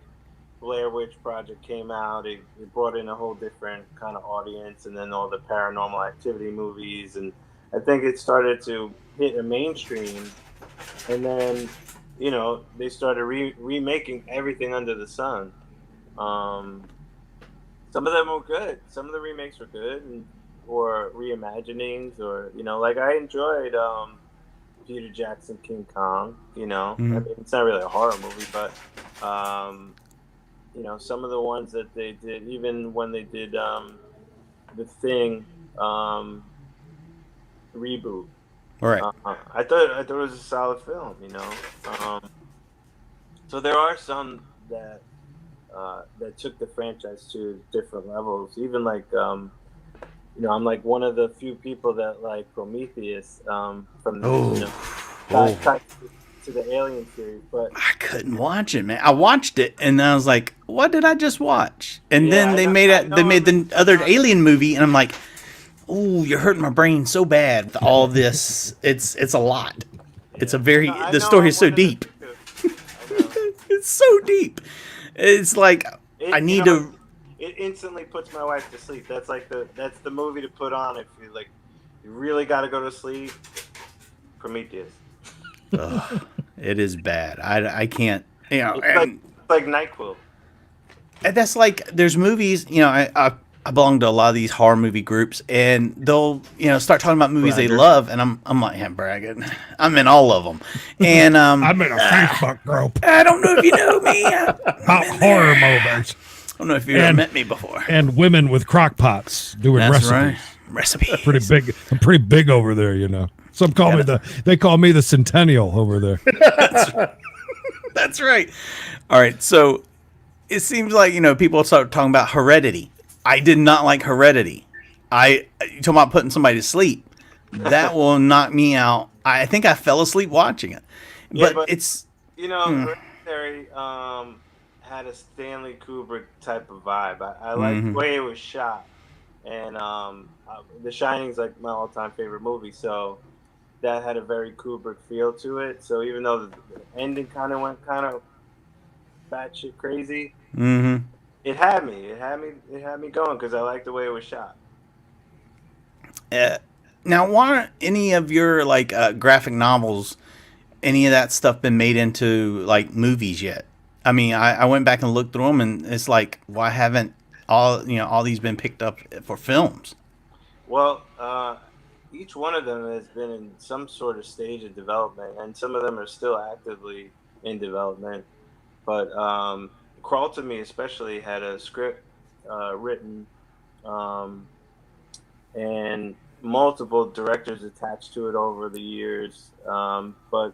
S4: Blair Witch Project came out, it brought in a whole different kind of audience, and then all the Paranormal Activity movies, and I think it started to hit a mainstream, and then they started remaking everything under the sun. Some of them were good, some of the remakes were good, or reimaginings, or like I enjoyed Peter Jackson King Kong. I mean, it's not really a horror movie, but some of the ones that they did, even when they did the Thing reboot,
S3: Right.
S4: I thought it was a solid film. So there are some that took the franchise to different levels. Even like I'm like one of the few people that like Prometheus from to the Alien series, but
S3: I couldn't watch it, man. I watched it and I was like, "What did I just watch?" And then they made the other Alien movie, and I'm like, "Oh, you're hurting my brain so bad with all of this. It's a lot. It's a very the story is so deep. It's so deep. It's like I need to."
S4: It instantly puts my wife to sleep. That's the movie to put on if you really got to go to sleep. Prometheus.
S3: Ugh, it is bad. I can't.
S4: It's like NyQuil.
S3: And that's like there's movies. I belong to a lot of these horror movie groups, and they'll start talking about movies they love, and I'm like, I'm bragging. I'm in all of them, and
S1: I'm in a Facebook group.
S3: I don't know if you know me.
S1: About horror movies.
S3: I don't know if you've ever met me before.
S1: And women with crock pots doing
S3: That's
S1: recipes.
S3: right. Recipes.
S1: Pretty big. I'm pretty big over there, Some call me they call me the Centennial over there.
S3: That's right. All right. So it seems like, people start talking about Heredity. I did not like Heredity. You talking about putting somebody to sleep. That will knock me out. I think I fell asleep watching it. But it's
S4: Hereditary had a Stanley Kubrick type of vibe. I like the way it was shot. And The Shining's like my all-time favorite movie. So that had a very Kubrick feel to it. So even though the ending kind of went kind of batshit crazy,
S3: Mm-hmm.
S4: it had me. It had me going because I liked the way it was shot.
S3: Uh, Now, why aren't any of your like graphic novels, any of that stuff been made into like movies yet? I mean, I went back and looked through them, and it's like, why haven't all these been picked up for films?
S4: Well, each one of them has been in some sort of stage of development, and some of them are still actively in development. But Crawl to Me especially had a script written, um, and multiple directors attached to it over the years. But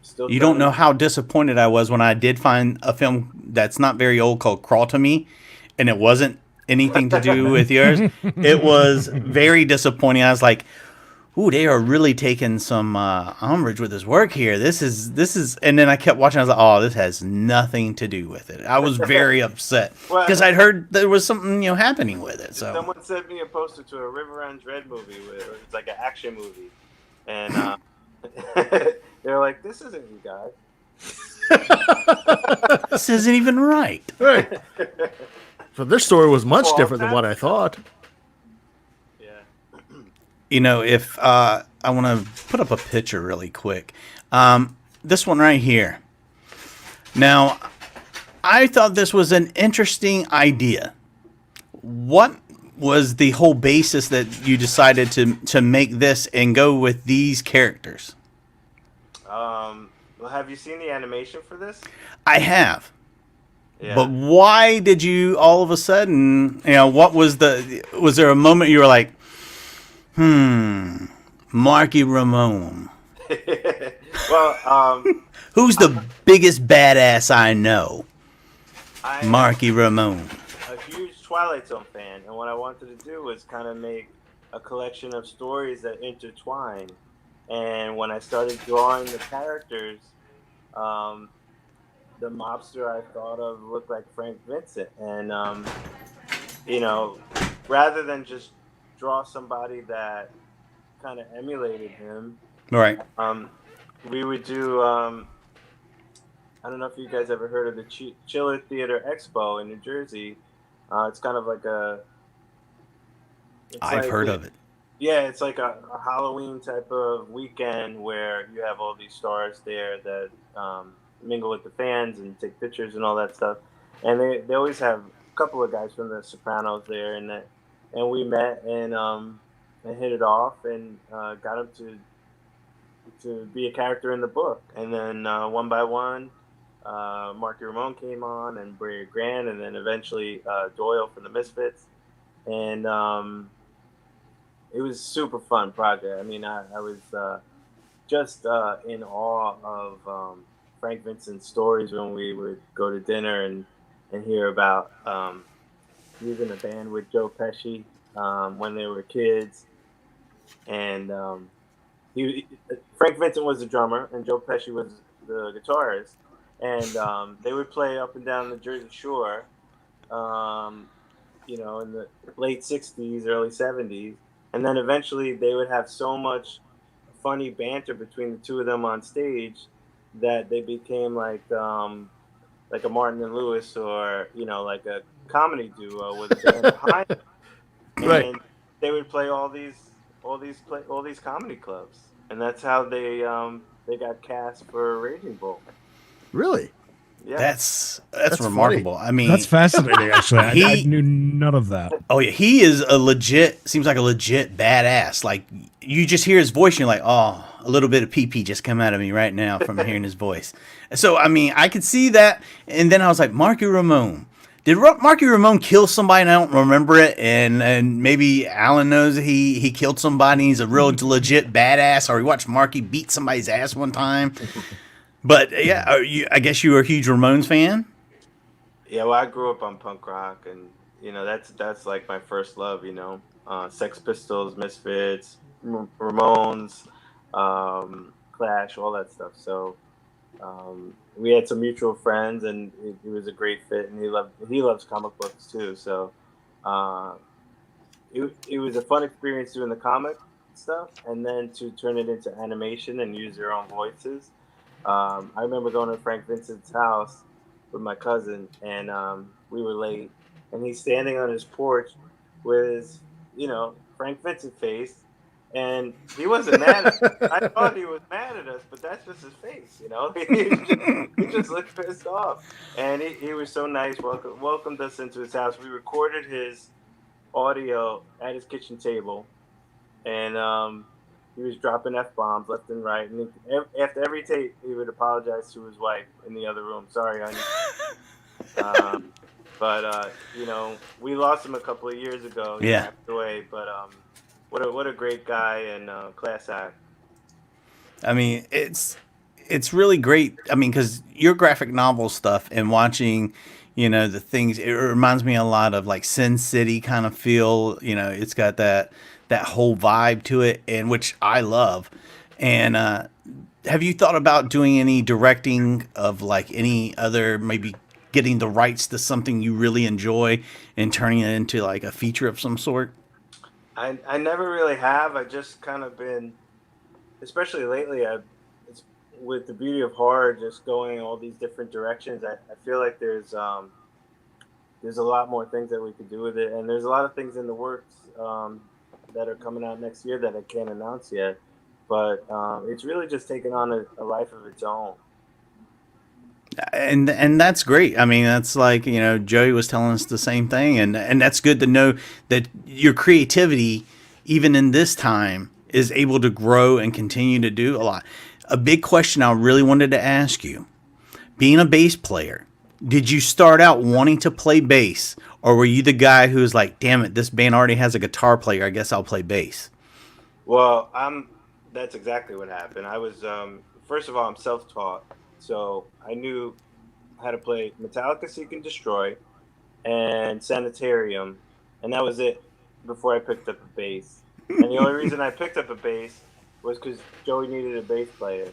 S4: still,
S3: You don't
S4: trying
S3: know
S4: to.
S3: how disappointed I was when I did find a film that's not very old called Crawl to Me, and it wasn't anything to do with yours. It was very disappointing. I was like, "Ooh, they are really taking some umbrage with his work here. This is." And then I kept watching. I was like, "Oh, this has nothing to do with it." I was very upset
S4: Well,
S3: because I'd heard there was something happening with it. So
S4: someone sent me a poster to a River Runs Red movie where it's like an action movie, and they're like, "This isn't you guys."
S3: this isn't even right.
S2: Right. So this story was much
S4: Well,
S2: different than what I thought.
S4: Yeah.
S3: If I want to put up a picture really quick, this one right here. Now, I thought this was an interesting idea. What was the whole basis that you decided to make this and go with these characters?
S4: Well, have you seen the animation for this?
S3: I have.
S4: Yeah.
S3: But why did you all of a sudden, what was there a moment you were like, Marky Ramone?
S4: Well,
S3: Who's the biggest badass I know?
S4: I
S3: Marky Ramone.
S4: am a huge Twilight Zone fan, and what I wanted to do was kind of make a collection of stories that intertwine. And when I started drawing the characters, the mobster I thought of looked like Frank Vincent, and rather than just draw somebody that kind of emulated him,
S3: Right.
S4: we would do. I don't know if you guys ever heard of the Chiller Theater Expo in New Jersey. It's kind of like
S3: I've heard of it.
S4: Yeah, it's like a Halloween type of weekend where you have all these stars there that mingle with the fans and take pictures and all that stuff. And they always have a couple of guys from The Sopranos there, and we met and hit it off and got him to be a character in the book. And then one by one, Marky Ramone came on, and Brea Grant, and then eventually Doyle from the Misfits, and it was a super fun project. I mean, I was just in awe of Frank Vincent's stories when we would go to dinner and hear about he was in a band with Joe Pesci when they were kids, and Frank Vincent was the drummer and Joe Pesci was the guitarist, and they would play up and down the Jersey Shore, in the late '60s, early '70s. And then eventually they would have so much funny banter between the two of them on stage that they became like a Martin and Lewis, or like a comedy duo with a band behind them.
S2: Right.
S4: And they would play all these comedy clubs, and that's how they got cast for Raging Bull.
S2: Really?
S4: Yeah.
S3: That's
S2: That's
S3: remarkable. I mean,
S1: That's fascinating, actually. I
S3: He-
S1: knew none of that.
S3: oh yeah, he is seems like a legit badass. Like, you just hear his voice and you're like, oh, a little bit of pee just come out of me right now from hearing his voice. So, I mean, I could see that. And then I was like, Marky Ramone. Did Marky Ramone kill somebody and I don't remember it? And maybe Alan knows he killed somebody and he's a real legit badass, or he watched Marky beat somebody's ass one time. But yeah, I guess you were a huge Ramones fan?
S4: Yeah, well, I grew up on punk rock, and that's like my first love. Sex Pistols, Misfits, Ramones, Clash, all that stuff. So we had some mutual friends, and it was a great fit. And he loves comic books too. So it was a fun experience doing the comics, stuff, and then to turn it into animation and use their own voices. I remember going to Frank Vincent's house with my cousin, and we were late, and he's standing on his porch with his, Frank Vincent face, and he wasn't mad. I thought he was mad at us, but that's just his face, he just looked pissed off, and he was so nice. Welcomed us into his house. We recorded his audio at his kitchen table, and he was dropping F-bombs left and right. And after every tape, he would apologize to his wife in the other room. Sorry, honey. But we lost him a couple of years ago. He passed away. But what a great guy and class act.
S3: I mean, it's really great. I mean, because your graphic novel stuff and watching, the things, it reminds me a lot of like Sin City kind of feel. It's got that whole vibe to it, and which I love. And have you thought about doing any directing of like any other, maybe getting the rights to something you really enjoy and turning it into like a feature of some sort?
S4: I never really have. I just kind of been, especially lately, with the beauty of horror, just going all these different directions. I feel like there's a lot more things that we could do with it, and there's a lot of things in the works that are coming out next year that I can't announce yet. But it's really just taken on a life of its own.
S3: And that's great. I mean, that's like, Joey was telling us the same thing, and that's good to know that your creativity, even in this time, is able to grow and continue to do a lot. A big question I really wanted to ask you, being a bass player, did you start out wanting to play bass, or were you the guy who was like, damn it, this band already has a guitar player, I guess I'll play bass?
S4: Well, that's exactly what happened. I was, first of all, I'm self-taught, so I knew how to play Metallica Seek and Destroy and Sanitarium, and that was it before I picked up a bass. And the only reason I picked up a bass was because Joey needed a bass player,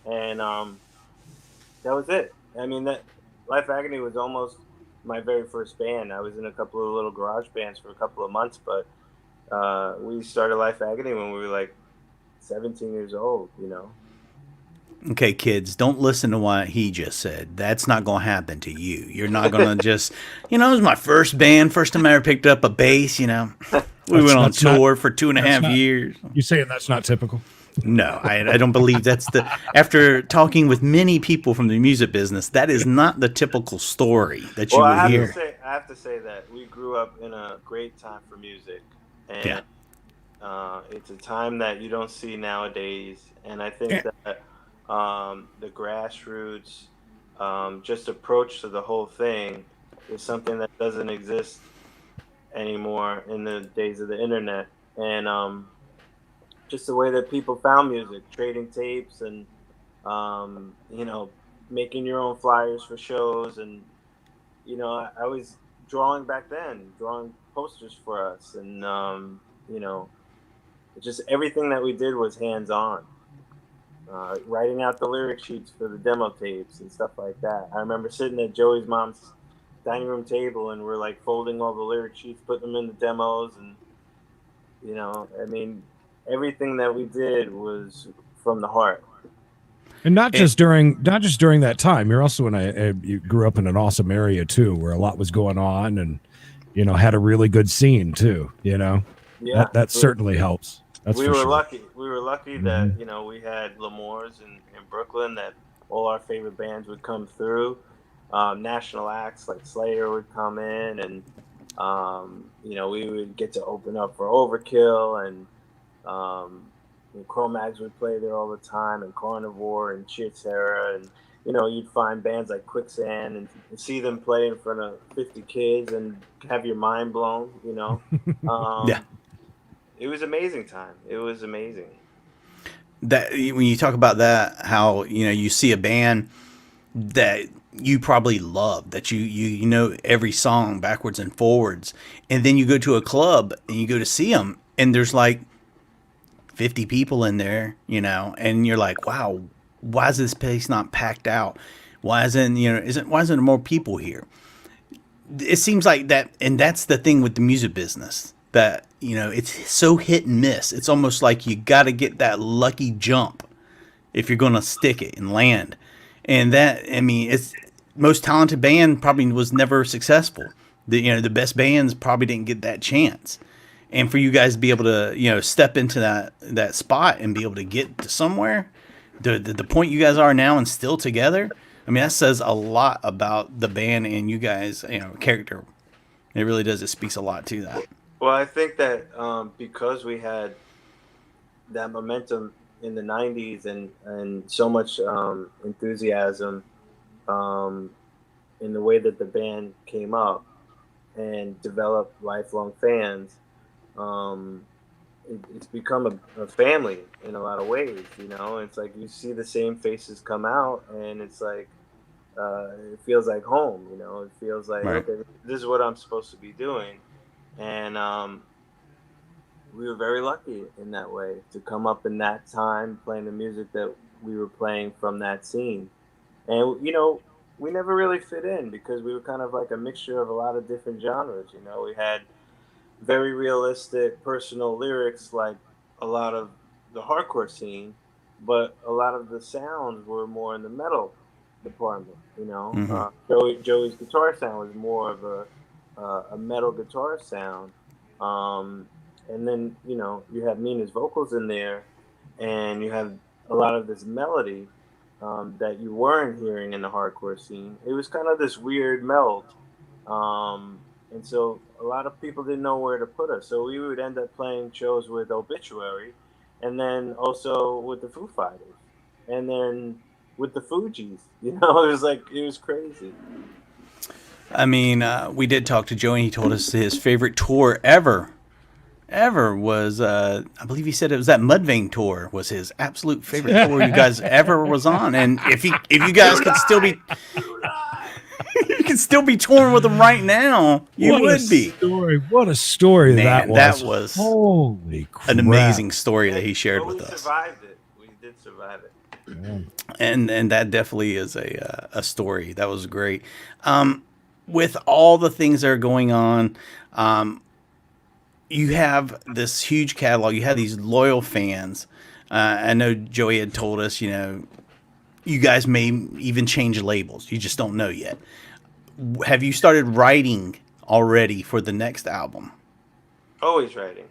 S4: and that was it. I mean, that Life Agony was almost my very first band. I was in a couple of little garage bands for a couple of months, but we started Life Agony when we were like 17 years old,
S3: Okay, kids, don't listen to what he just said. That's not going to happen to you. You're not going to just, it was my first band, first time I ever picked up a bass, We went on tour for 2.5 years.
S1: You saying that's not typical?
S3: No, I don't believe that's after talking with many people from the music business, that is not the typical story that you would hear.
S4: I have to say that we grew up in a great time for music, and it's a time that you don't see nowadays. And I think that the grassroots just approach to the whole thing is something that doesn't exist anymore in the days of the internet. And just the way that people found music, trading tapes and, making your own flyers for shows. And, I was drawing back then, drawing posters for us. And, just everything that we did was hands-on. Writing out the lyric sheets for the demo tapes and stuff like that. I remember sitting at Joey's mom's dining room table, and we're like folding all the lyric sheets, putting them in the demos. And, everything that we did was from the heart.
S1: And not just during that time. You're also you grew up in an awesome area too, where a lot was going on, and had a really good scene too.
S4: Yeah,
S1: that certainly helps.
S4: We were lucky. We were lucky that we had L'Amour's in Brooklyn, that all our favorite bands would come through. National acts like Slayer would come in, and we would get to open up for Overkill, and Cro-Mags would play there all the time, and Carnivore and Cheer Terror, and you'd find bands like Quicksand and see them play in front of 50 kids and have your mind blown.
S3: Yeah.
S4: It was amazing time. It was amazing.
S3: That when you talk about that, how you see a band that you probably love, that you know every song backwards and forwards, and then you go to a club and you go to see them, and there's like 50 people in there, and you're like, wow, why is this place not packed out? Why isn't there more people here? It seems like that, and that's the thing with the music business. that, it's so hit and miss. It's almost like you got to get that lucky jump if you're going to stick it and land. And that, I mean, it's most talented band probably was never successful. The best bands probably didn't get that chance. And for you guys to be able to, step into that spot and be able to get to somewhere, the point you guys are now and still together, I mean, that says a lot about the band and you guys, character. It really does. It speaks a lot to that.
S4: Well, I think that because we had that momentum in the 90s and so much enthusiasm in the way that the band came up and developed lifelong fans, it's become a family in a lot of ways. It's like you see the same faces come out, and it's like it feels like home. It feels like,
S3: right.
S4: Okay, this is what I'm supposed to be doing. And we were very lucky in that way to come up in that time playing the music that we were playing from that scene. And we never really fit in because we were kind of like a mixture of a lot of different genres. We had very realistic personal lyrics like a lot of the hardcore scene, but a lot of the sounds were more in the metal department.
S3: Mm-hmm.
S4: Joey's guitar sound was more of a metal guitar sound, and then you have Mina's vocals in there, and you have a lot of this melody that you weren't hearing in the hardcore scene. It was kind of this weird meld, and so a lot of people didn't know where to put us. So we would end up playing shows with Obituary, and then also with the Foo Fighters, and then with the Fugees. It was crazy.
S3: I mean, we did talk to Joey, and he told us his favorite tour ever was, I believe he said it was that Mudvayne tour was his absolute favorite tour you guys ever was on. And if you guys could still be, you could still be touring with them right now, you would be.
S1: What a story.
S3: Man,
S1: that
S3: was
S1: holy crap.
S3: An amazing story that he shared with us.
S4: We survived it. We did survive it.
S1: Yeah.
S3: And that definitely is a story. That was great. With all the things that are going on, you have this huge catalog. You have these loyal fans. I know Joey had told us, you guys may even change labels. You just don't know yet. Have you started writing already for the next album?
S4: Always writing.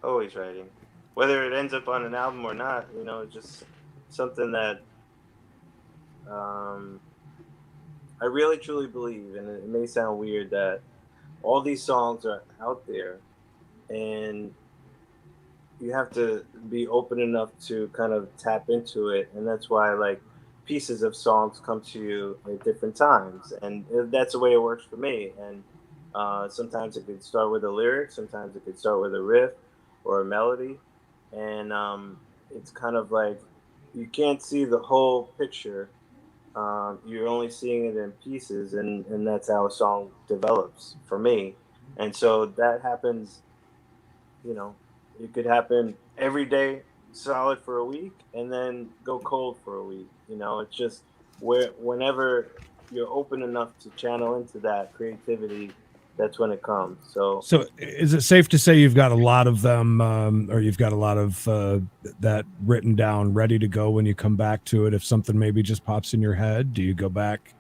S4: Whether it ends up on an album or not, it's just something that I really truly believe, and it may sound weird, that all these songs are out there, and you have to be open enough to kind of tap into it. And that's why pieces of songs come to you at different times, and that's the way it works for me. And sometimes it could start with a lyric, sometimes it could start with a riff or a melody, and it's kind of like you can't see the whole picture. You're only seeing it in pieces, and that's how a song develops for me. And so that happens, it could happen every day solid for a week and then go cold for a week. It's just whenever you're open enough to channel into that creativity, that's when it comes. So
S1: is it safe to say you've got a lot of them, or you've got a lot of that written down, ready to go when you come back to it? If something maybe just pops in your head, do you go back?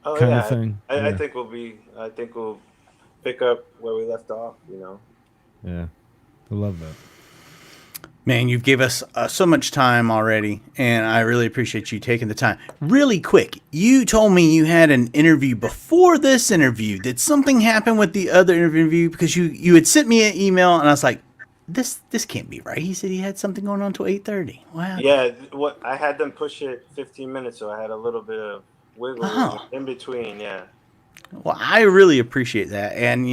S1: Kind of thing.
S4: I think we'll pick up where we left off.
S1: Yeah, I love that.
S3: Man, you've gave us so much time already, and I really appreciate you taking the time. Really quick, you told me you had an interview before this interview. Did something happen with the other interview? Because you had sent me an email, and I was like, this can't be right. He said he had something going on till 8:30. Wow.
S4: Yeah, I had them push it 15 minutes, so I had a little bit of wiggle room in between. Yeah.
S3: Well, I really appreciate that, and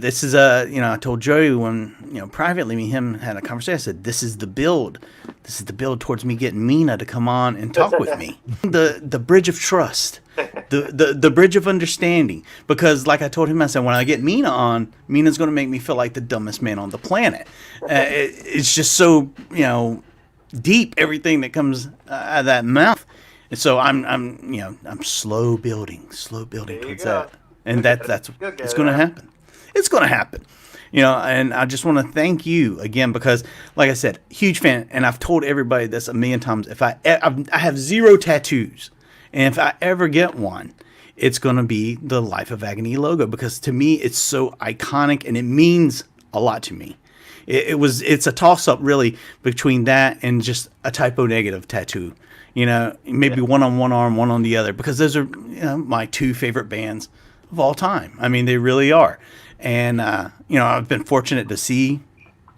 S3: this is I told Joey when, privately me and him had a conversation. I said, this is the build. This is the build towards me getting Mina to come on and talk with me. The bridge of trust, the bridge of understanding. Because like I told him, I said, when I get Mina on, Mina's going to make me feel like the dumbest man on the planet. It's just so, deep, everything that comes out of that mouth. And so I'm slow building towards that. And that's it's going to happen. It's going to happen. And I just want to thank you again because, like I said, huge fan. And I've told everybody this a million times. If I have 0 tattoos, and if I ever get one, it's going to be the Life of Agony logo because to me, it's so iconic and it means a lot to me. It's a toss up really between that and just a typo negative tattoo. Maybe one on one arm, one on the other, because those are my 2 favorite bands of all time. I mean, they really are. And, I've been fortunate to see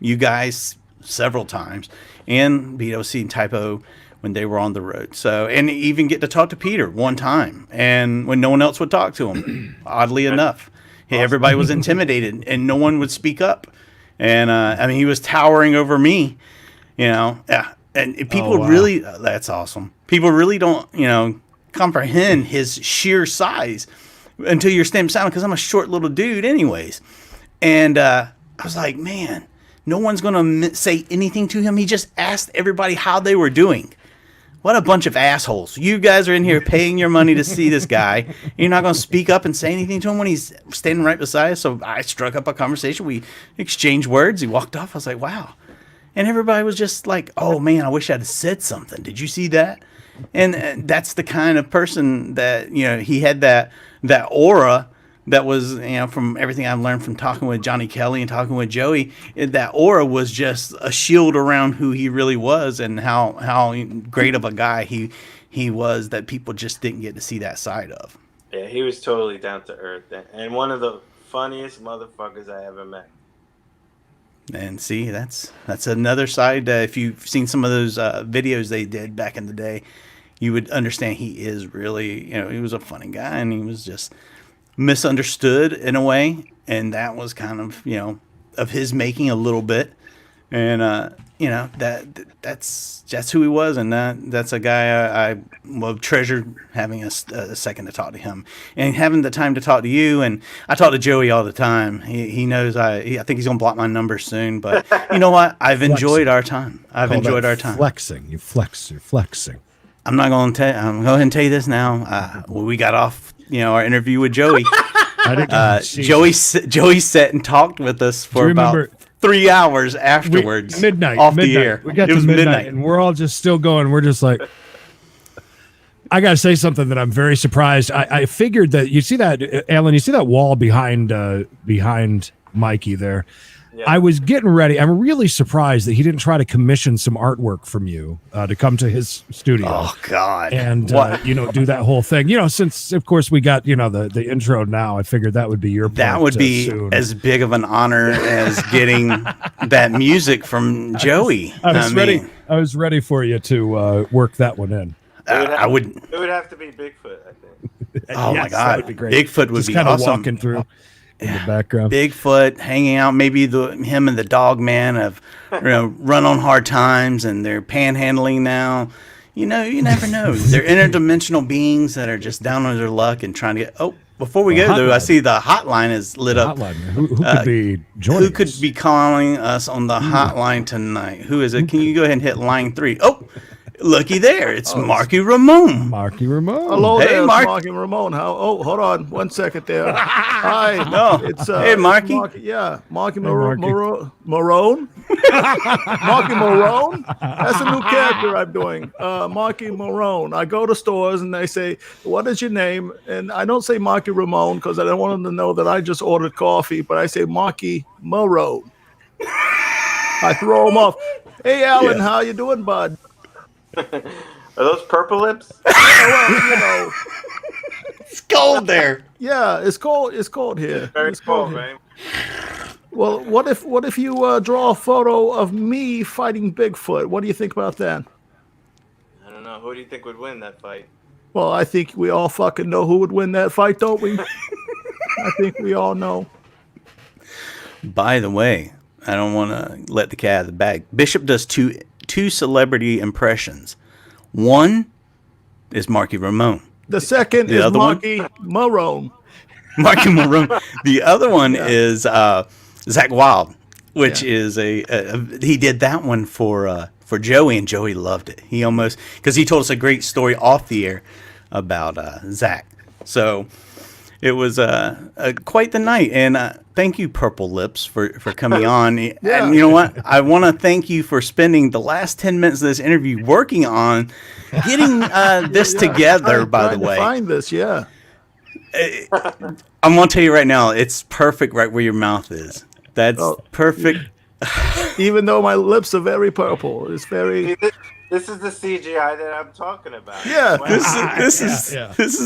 S3: you guys several times and be able to see Typo when they were on the road. So, and even get to talk to Peter one time and when no one else would talk to him, oddly enough. Hey, everybody was intimidated and no one would speak up. And, he was towering over me, yeah. And people really, that's awesome. People really don't, comprehend his sheer size until you're standing beside him because I'm a short little dude anyways. And I was like, man, no one's going to say anything to him. He just asked everybody how they were doing. What a bunch of assholes. You guys are in here paying your money to see this guy. You're not going to speak up and say anything to him when he's standing right beside us. So I struck up a conversation. We exchanged words. He walked off. I was like, wow. And everybody was just like, oh, man, I wish I'd have said something. Did you see that? And that's the kind of person that, he had that aura that was, from everything I've learned from talking with Johnny Kelly and talking with Joey, that aura was just a shield around who he really was and how great of a guy he was that people just didn't get to see that side of.
S4: Yeah, he was totally down to earth and one of the funniest motherfuckers I ever met.
S3: And see, that's another side. If you've seen some of those videos they did back in the day, you would understand he is really, he was a funny guy and he was just misunderstood in a way. And that was kind of, of his making a little bit. And, that's who he was. And that's a guy I will treasure having a second to talk to him and having the time to talk to you. And I talk to Joey all the time. He knows I think he's going to block my number soon, but you know what? I've enjoyed our time. I've enjoyed our time.
S1: Flexing. You're flexing.
S3: I'm not going to tell you. I'm going to go ahead and tell you this now. When we got off, our interview with Joey, Joey sat and talked with us for about 3 hours afterwards.
S1: Midnight.
S3: The air.
S1: We got to midnight, and we're all just still going. We're just like, I got to say something that I'm very surprised. I figured that you see that, Alan, you see that wall behind Mikey there. Yeah. I was getting ready. I'm really surprised that he didn't try to commission some artwork from you to come to his studio.
S3: Oh God!
S1: And do that whole thing. Since of course we got the intro now, I figured that would be your part.
S3: That would be as big of an honor as getting that music from Joey.
S1: I was ready. I was ready for you to work that one in.
S3: I would.
S4: It would have to be Bigfoot, I think.
S3: Oh my God! That'd be great. Bigfoot would be
S1: kind of
S3: awesome.
S1: Walking through. In the background,
S3: Bigfoot hanging out. Maybe him and the DOGMAN have run on hard times, and they're panhandling now. You never know. They're interdimensional beings that are just down on their luck and trying to get. Oh, before we go though, I see the hotline is lit up.
S1: Hotline. Who could be joining?
S3: Who could be calling us on the hotline tonight? Who is it? Can you go ahead and hit line 3? Oh. Looky there, it's Marky Ramone.
S1: Marky Ramone.
S2: Hello there, Marky Ramone. Hold on 1 second there. Hi.
S3: No.
S2: It's
S3: hey, Marky.
S2: Marky Marone. Marky Marone. That's a new character I'm doing. Marky Marone. I go to stores and they say, "What is your name?" And I don't say Marky Ramone because I don't want them to know that I just ordered coffee, but I say Marky Marone. I throw them off. Hey, Alan, how you doing, bud?
S4: Are those purple lips?
S2: Well,
S3: it's cold there.
S2: Yeah, it's cold. It's cold here.
S4: Very cold, man.
S2: Well, what if you draw a photo of me fighting Bigfoot? What do you think about that?
S4: I don't know. Who do you think would win that fight?
S2: Well, I think we all fucking know who would win that fight, don't we? I think we all know.
S3: By the way, I don't want to let the cat out of the bag. Bishop does two celebrity impressions. One is Marky Ramone.
S2: The second is Marky Marone.
S3: Marky Marone. The other one is Zach Wilde, which is he did that one for Joey, and Joey loved it. He almost, because he told us a great story off the air about Zach. So It was quite the night, and thank you, Purple Lips, for coming on. And you know what? I want to thank you for spending the last 10 minutes of this interview working on getting this together. By the way,
S2: find this,
S3: I'm gonna tell you right now, it's perfect right where your mouth is. That's perfect.
S2: Even though my lips are very purple, it's very.
S4: This is the CGI that I'm talking about.
S2: Yeah,
S4: Wow.
S3: This is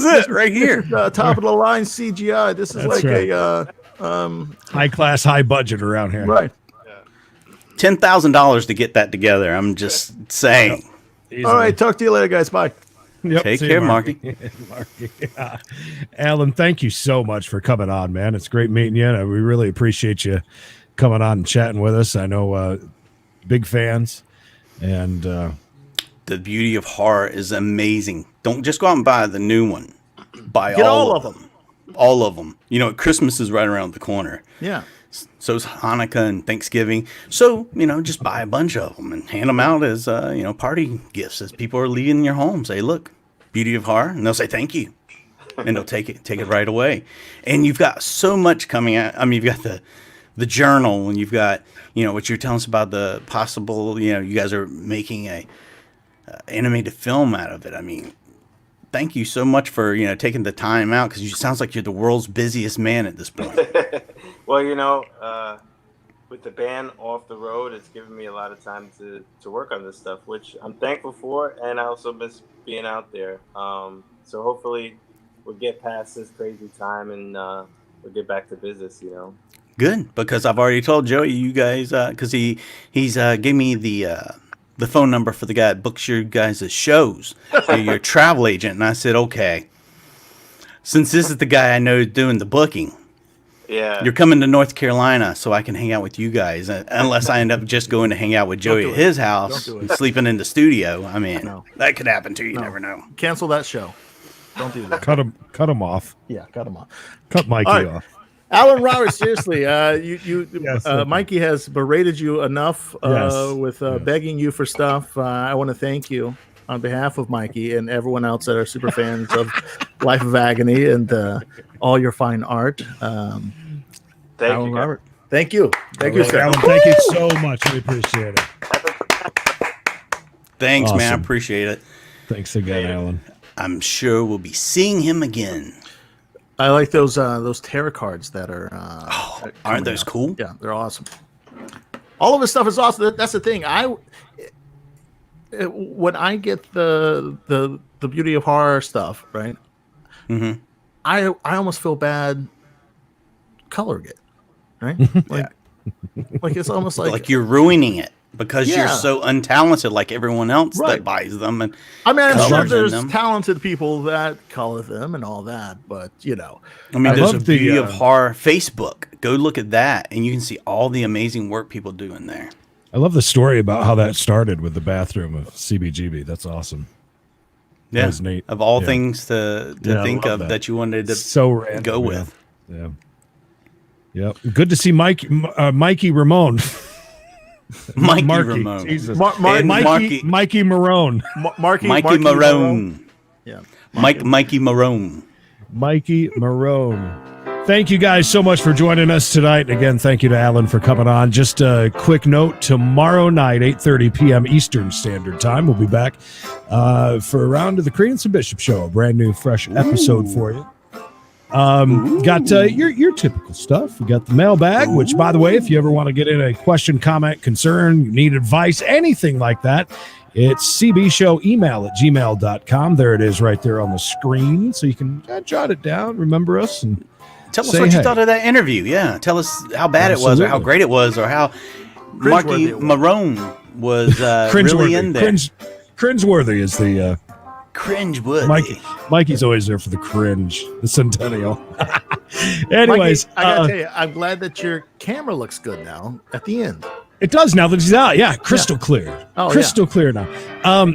S3: it right here.
S2: Top of the line CGI. This is
S1: That's
S2: like
S1: right.
S2: a
S1: High class, high budget around here.
S2: right.
S3: $10,000 to get that together. I'm just saying.
S1: Easily.
S2: All right, talk to you later, guys. Bye.
S1: Yep,
S3: Take
S1: see you,
S3: care, Marky.
S1: Marky. Yeah. Alan, thank you so much for coming on, man. It's great meeting you. We really appreciate you coming on and chatting with us. I know big fans. And
S3: The Beauty of Horror is amazing. Don't just go out and buy the new one. Buy
S2: Get
S3: all
S2: all
S3: of them. All of them. You know, Christmas is right around the corner.
S2: Yeah.
S3: So is Hanukkah and Thanksgiving. So, just buy a bunch of them and hand them out as, party gifts as people are leaving your home. Say, look, Beauty of Horror. And they'll say, thank you. And they'll take it right away. And you've got so much coming out. I mean, you've got the journal, and you've got, what you're telling us about the possible, you guys are making a animated film out of it. I mean, thank you so much for, taking the time out, because it sounds like you're the world's busiest man at this point.
S4: Well, with the band off the road, it's given me a lot of time to work on this stuff, which I'm thankful for, and I also miss being out there. So hopefully we'll get past this crazy time and we'll get back to business,
S3: Good, because I've already told Joey, you guys, because he's gave me the phone number for the guy that books your guys' shows, your travel agent, and I said, okay, since this is the guy I know doing the booking, you're coming to North Carolina so I can hang out with you guys, unless I end up just going to hang out with Joey at his house and sleeping in the studio. I mean, that could happen too. You never know.
S2: Cancel that show. Don't do that.
S1: cut him off.
S2: Yeah, cut him off.
S1: Cut Mikey off.
S2: Alan Roberts, seriously,
S1: Yes,
S2: Mikey has berated you enough with
S1: Yes.
S2: begging you for stuff. I want to thank you on behalf of Mikey and everyone else that are super fans of Life of Agony and all your fine art.
S4: Thank
S2: Alan
S4: you,
S2: Robert. Thank you. Thank you, sir.
S1: Alan, thank you so much. We appreciate it.
S3: Thanks, man. I
S1: Awesome.
S3: appreciate it.
S1: Thanks again, Alan.
S3: I'm sure we'll be seeing him again.
S2: I like those tarot cards that are.
S3: Aren't those cool?
S2: Yeah, they're awesome. All of his stuff is awesome. That's the thing. When I get the Beauty of Horror stuff, right?
S3: Mm-hmm.
S2: I almost feel bad coloring it, right? Like it's almost
S3: Like you're ruining it because you're so untalented, like everyone else that buys them. And
S2: I mean, I'm sure
S3: colors in
S2: there's
S3: them.
S2: talented people that color them and all that, but
S3: I mean, there's a
S1: love the,
S3: Beauty of Horror Facebook. Go look at that, and you can see all the amazing work people do in there.
S1: I love the story about how that started with the bathroom of CBGB. That's awesome.
S3: Yeah,
S1: That was neat.
S3: of all
S1: Yeah.
S3: things to
S1: Yeah, I
S3: think
S1: love
S3: of
S1: that.
S3: that you wanted to
S1: So random,
S3: go with.
S1: Yeah. Yep. Good to see Mikey Ramone.
S3: Mikey
S1: Marky.
S3: Ramone.
S1: Jesus.
S3: And
S1: Mikey Marone.
S2: Marky
S3: Marone.
S2: Yeah.
S3: Mikey Marone.
S1: Mikey Marone. Thank you guys so much for joining us tonight. Again, thank you to Alan for coming on. Just a quick note, tomorrow night, 8:30 p.m. Eastern Standard Time, we'll be back for a round of the Credence and Bishop Show, a brand new, fresh episode for you. Got your typical stuff. We got the mailbag, which, by the way, if you ever want to get in a question, comment, concern, you need advice, anything like that, it's cbshowemail@gmail.com. There it is right there on the screen. So you can jot it down, remember us, and
S3: Tell us
S1: say
S3: what you
S1: hey.
S3: thought of that interview. Yeah, tell us how bad it was, or how
S1: Absolutely.
S3: great it was, or how Marky
S2: it was.
S3: Marone was really in there.
S1: Cringeworthy is the
S3: Cringe-worthy.
S1: Mikey's always there for the cringe, the centennial. Anyways,
S2: Mikey, I gotta tell you, I'm glad that your camera looks good now at the end.
S1: it does now that he's out. Yeah, crystal clear.
S2: Oh,
S1: Crystal clear now.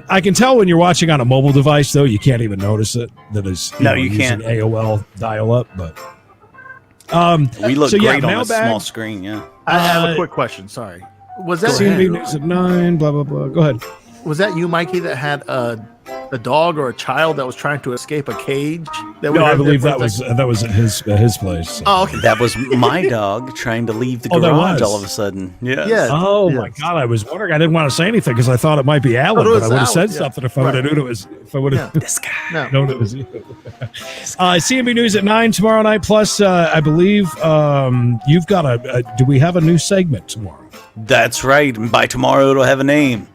S1: I can tell when you're watching on a mobile device, though, you can't even notice it. That is,
S3: No,
S1: you
S3: you can't.
S1: AOL dial-up, but
S3: We look
S1: so, yeah,
S3: great on a
S1: mailbag.
S3: small screen, yeah.
S2: I have a quick question. Sorry, was that
S1: CNB News at 9. Blah blah blah. Go ahead.
S2: was that you, Mikey, that had a a dog or a child that was trying to escape a cage? That we
S1: No, I
S2: heard
S1: believe
S2: there
S1: that was at his place. So.
S2: Oh, okay.
S3: That was my dog trying to leave the
S1: Oh, that
S3: garage
S1: was?
S3: all of a sudden. Yes.
S2: Yeah.
S1: Oh
S2: Yes.
S1: my God! I was wondering. I didn't want to say anything because I thought it might be Alan,
S2: Oh, it
S1: but
S2: was
S1: I would have
S2: Alan,
S1: said
S2: yeah.
S1: something if I would have known it was. If I would have
S3: This guy.
S2: No.
S1: known it was you. CNB News at 9 tomorrow night. Plus, I believe you've got a. Do we have a new segment tomorrow?
S3: That's right. And by tomorrow, it'll have a name.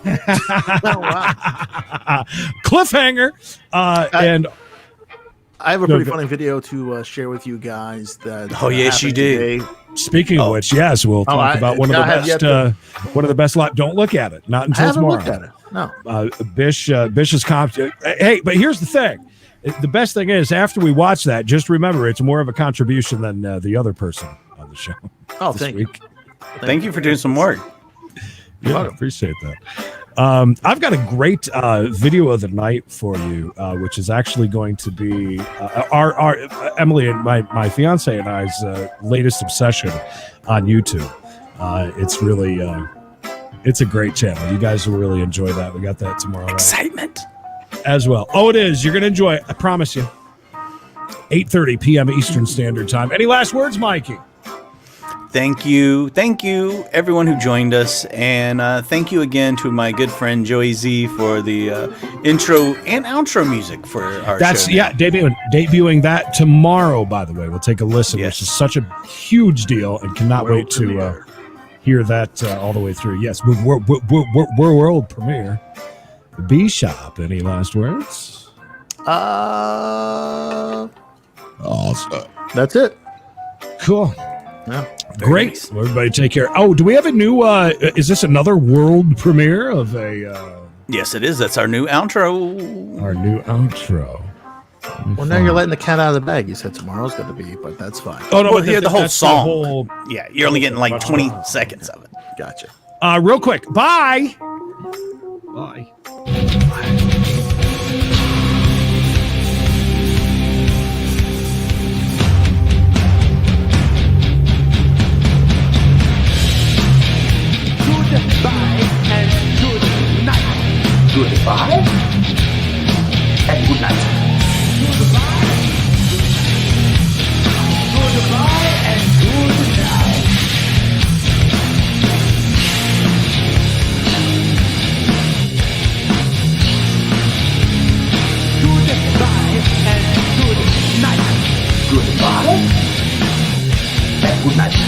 S2: Oh, wow.
S1: Cliffhanger. And
S2: I have a
S1: No,
S2: pretty
S1: go-
S2: funny video to share with you guys. That
S3: Oh, yes, you
S2: happened
S3: do.
S2: today.
S1: speaking of which, yes, we'll talk about one of the
S2: I have
S1: best.
S2: yet to-
S1: One of the best. Don't look at it. Not
S2: I
S1: until
S2: haven't
S1: tomorrow.
S2: looked at it. No.
S1: Bish's comp. Hey, but here's the thing. The best thing is after we watch that, just remember it's more of a contribution than the other person on the show.
S2: Oh,
S1: this
S2: thank you.
S1: week.
S3: Thank you for doing some work.
S1: Yeah, I appreciate that. I've got a great video of the night for you, which is actually going to be our Emily and my fiance and I's latest obsession on YouTube. It's really it's a great channel. You guys will really enjoy that. We got that tomorrow night
S3: Excitement.
S1: as well. Oh, it is. You're going to enjoy it. I promise you. 8:30 p.m. Eastern Standard Time. Any last words, Mikey?
S3: Thank you, everyone who joined us, and thank you again to my good friend Joey Z for the intro and outro music for our
S1: That's
S3: show.
S1: debuting that tomorrow. By the way, we'll take a listen,
S3: Yes.
S1: which is such a huge deal, and cannot
S2: World
S1: wait to
S2: premiere.
S1: hear that all the way through. Yes, we're world premiere. B Shop. Any last words?
S2: Awesome. That's it.
S1: Cool.
S2: Yeah.
S1: Great.
S3: nice.
S1: Well, everybody take care. Oh, do we have a new is this another world premiere of a
S3: Yes, it is. That's our new outro.
S1: our new outro?
S2: Well, now you're letting the cat out of the bag. You said tomorrow's going to be, but that's fine.
S1: Oh no,
S3: Well,
S1: but
S3: hear the whole
S1: that's
S3: song.
S1: whole-
S3: Yeah, you're only getting like 20 seconds of it.
S2: Gotcha.
S1: real quick. Bye. Bye.
S5: Goodbye and good night. Goodbye and good night. Goodbye. Goodbye and good night. Goodbye and good night. Goodbye and good night.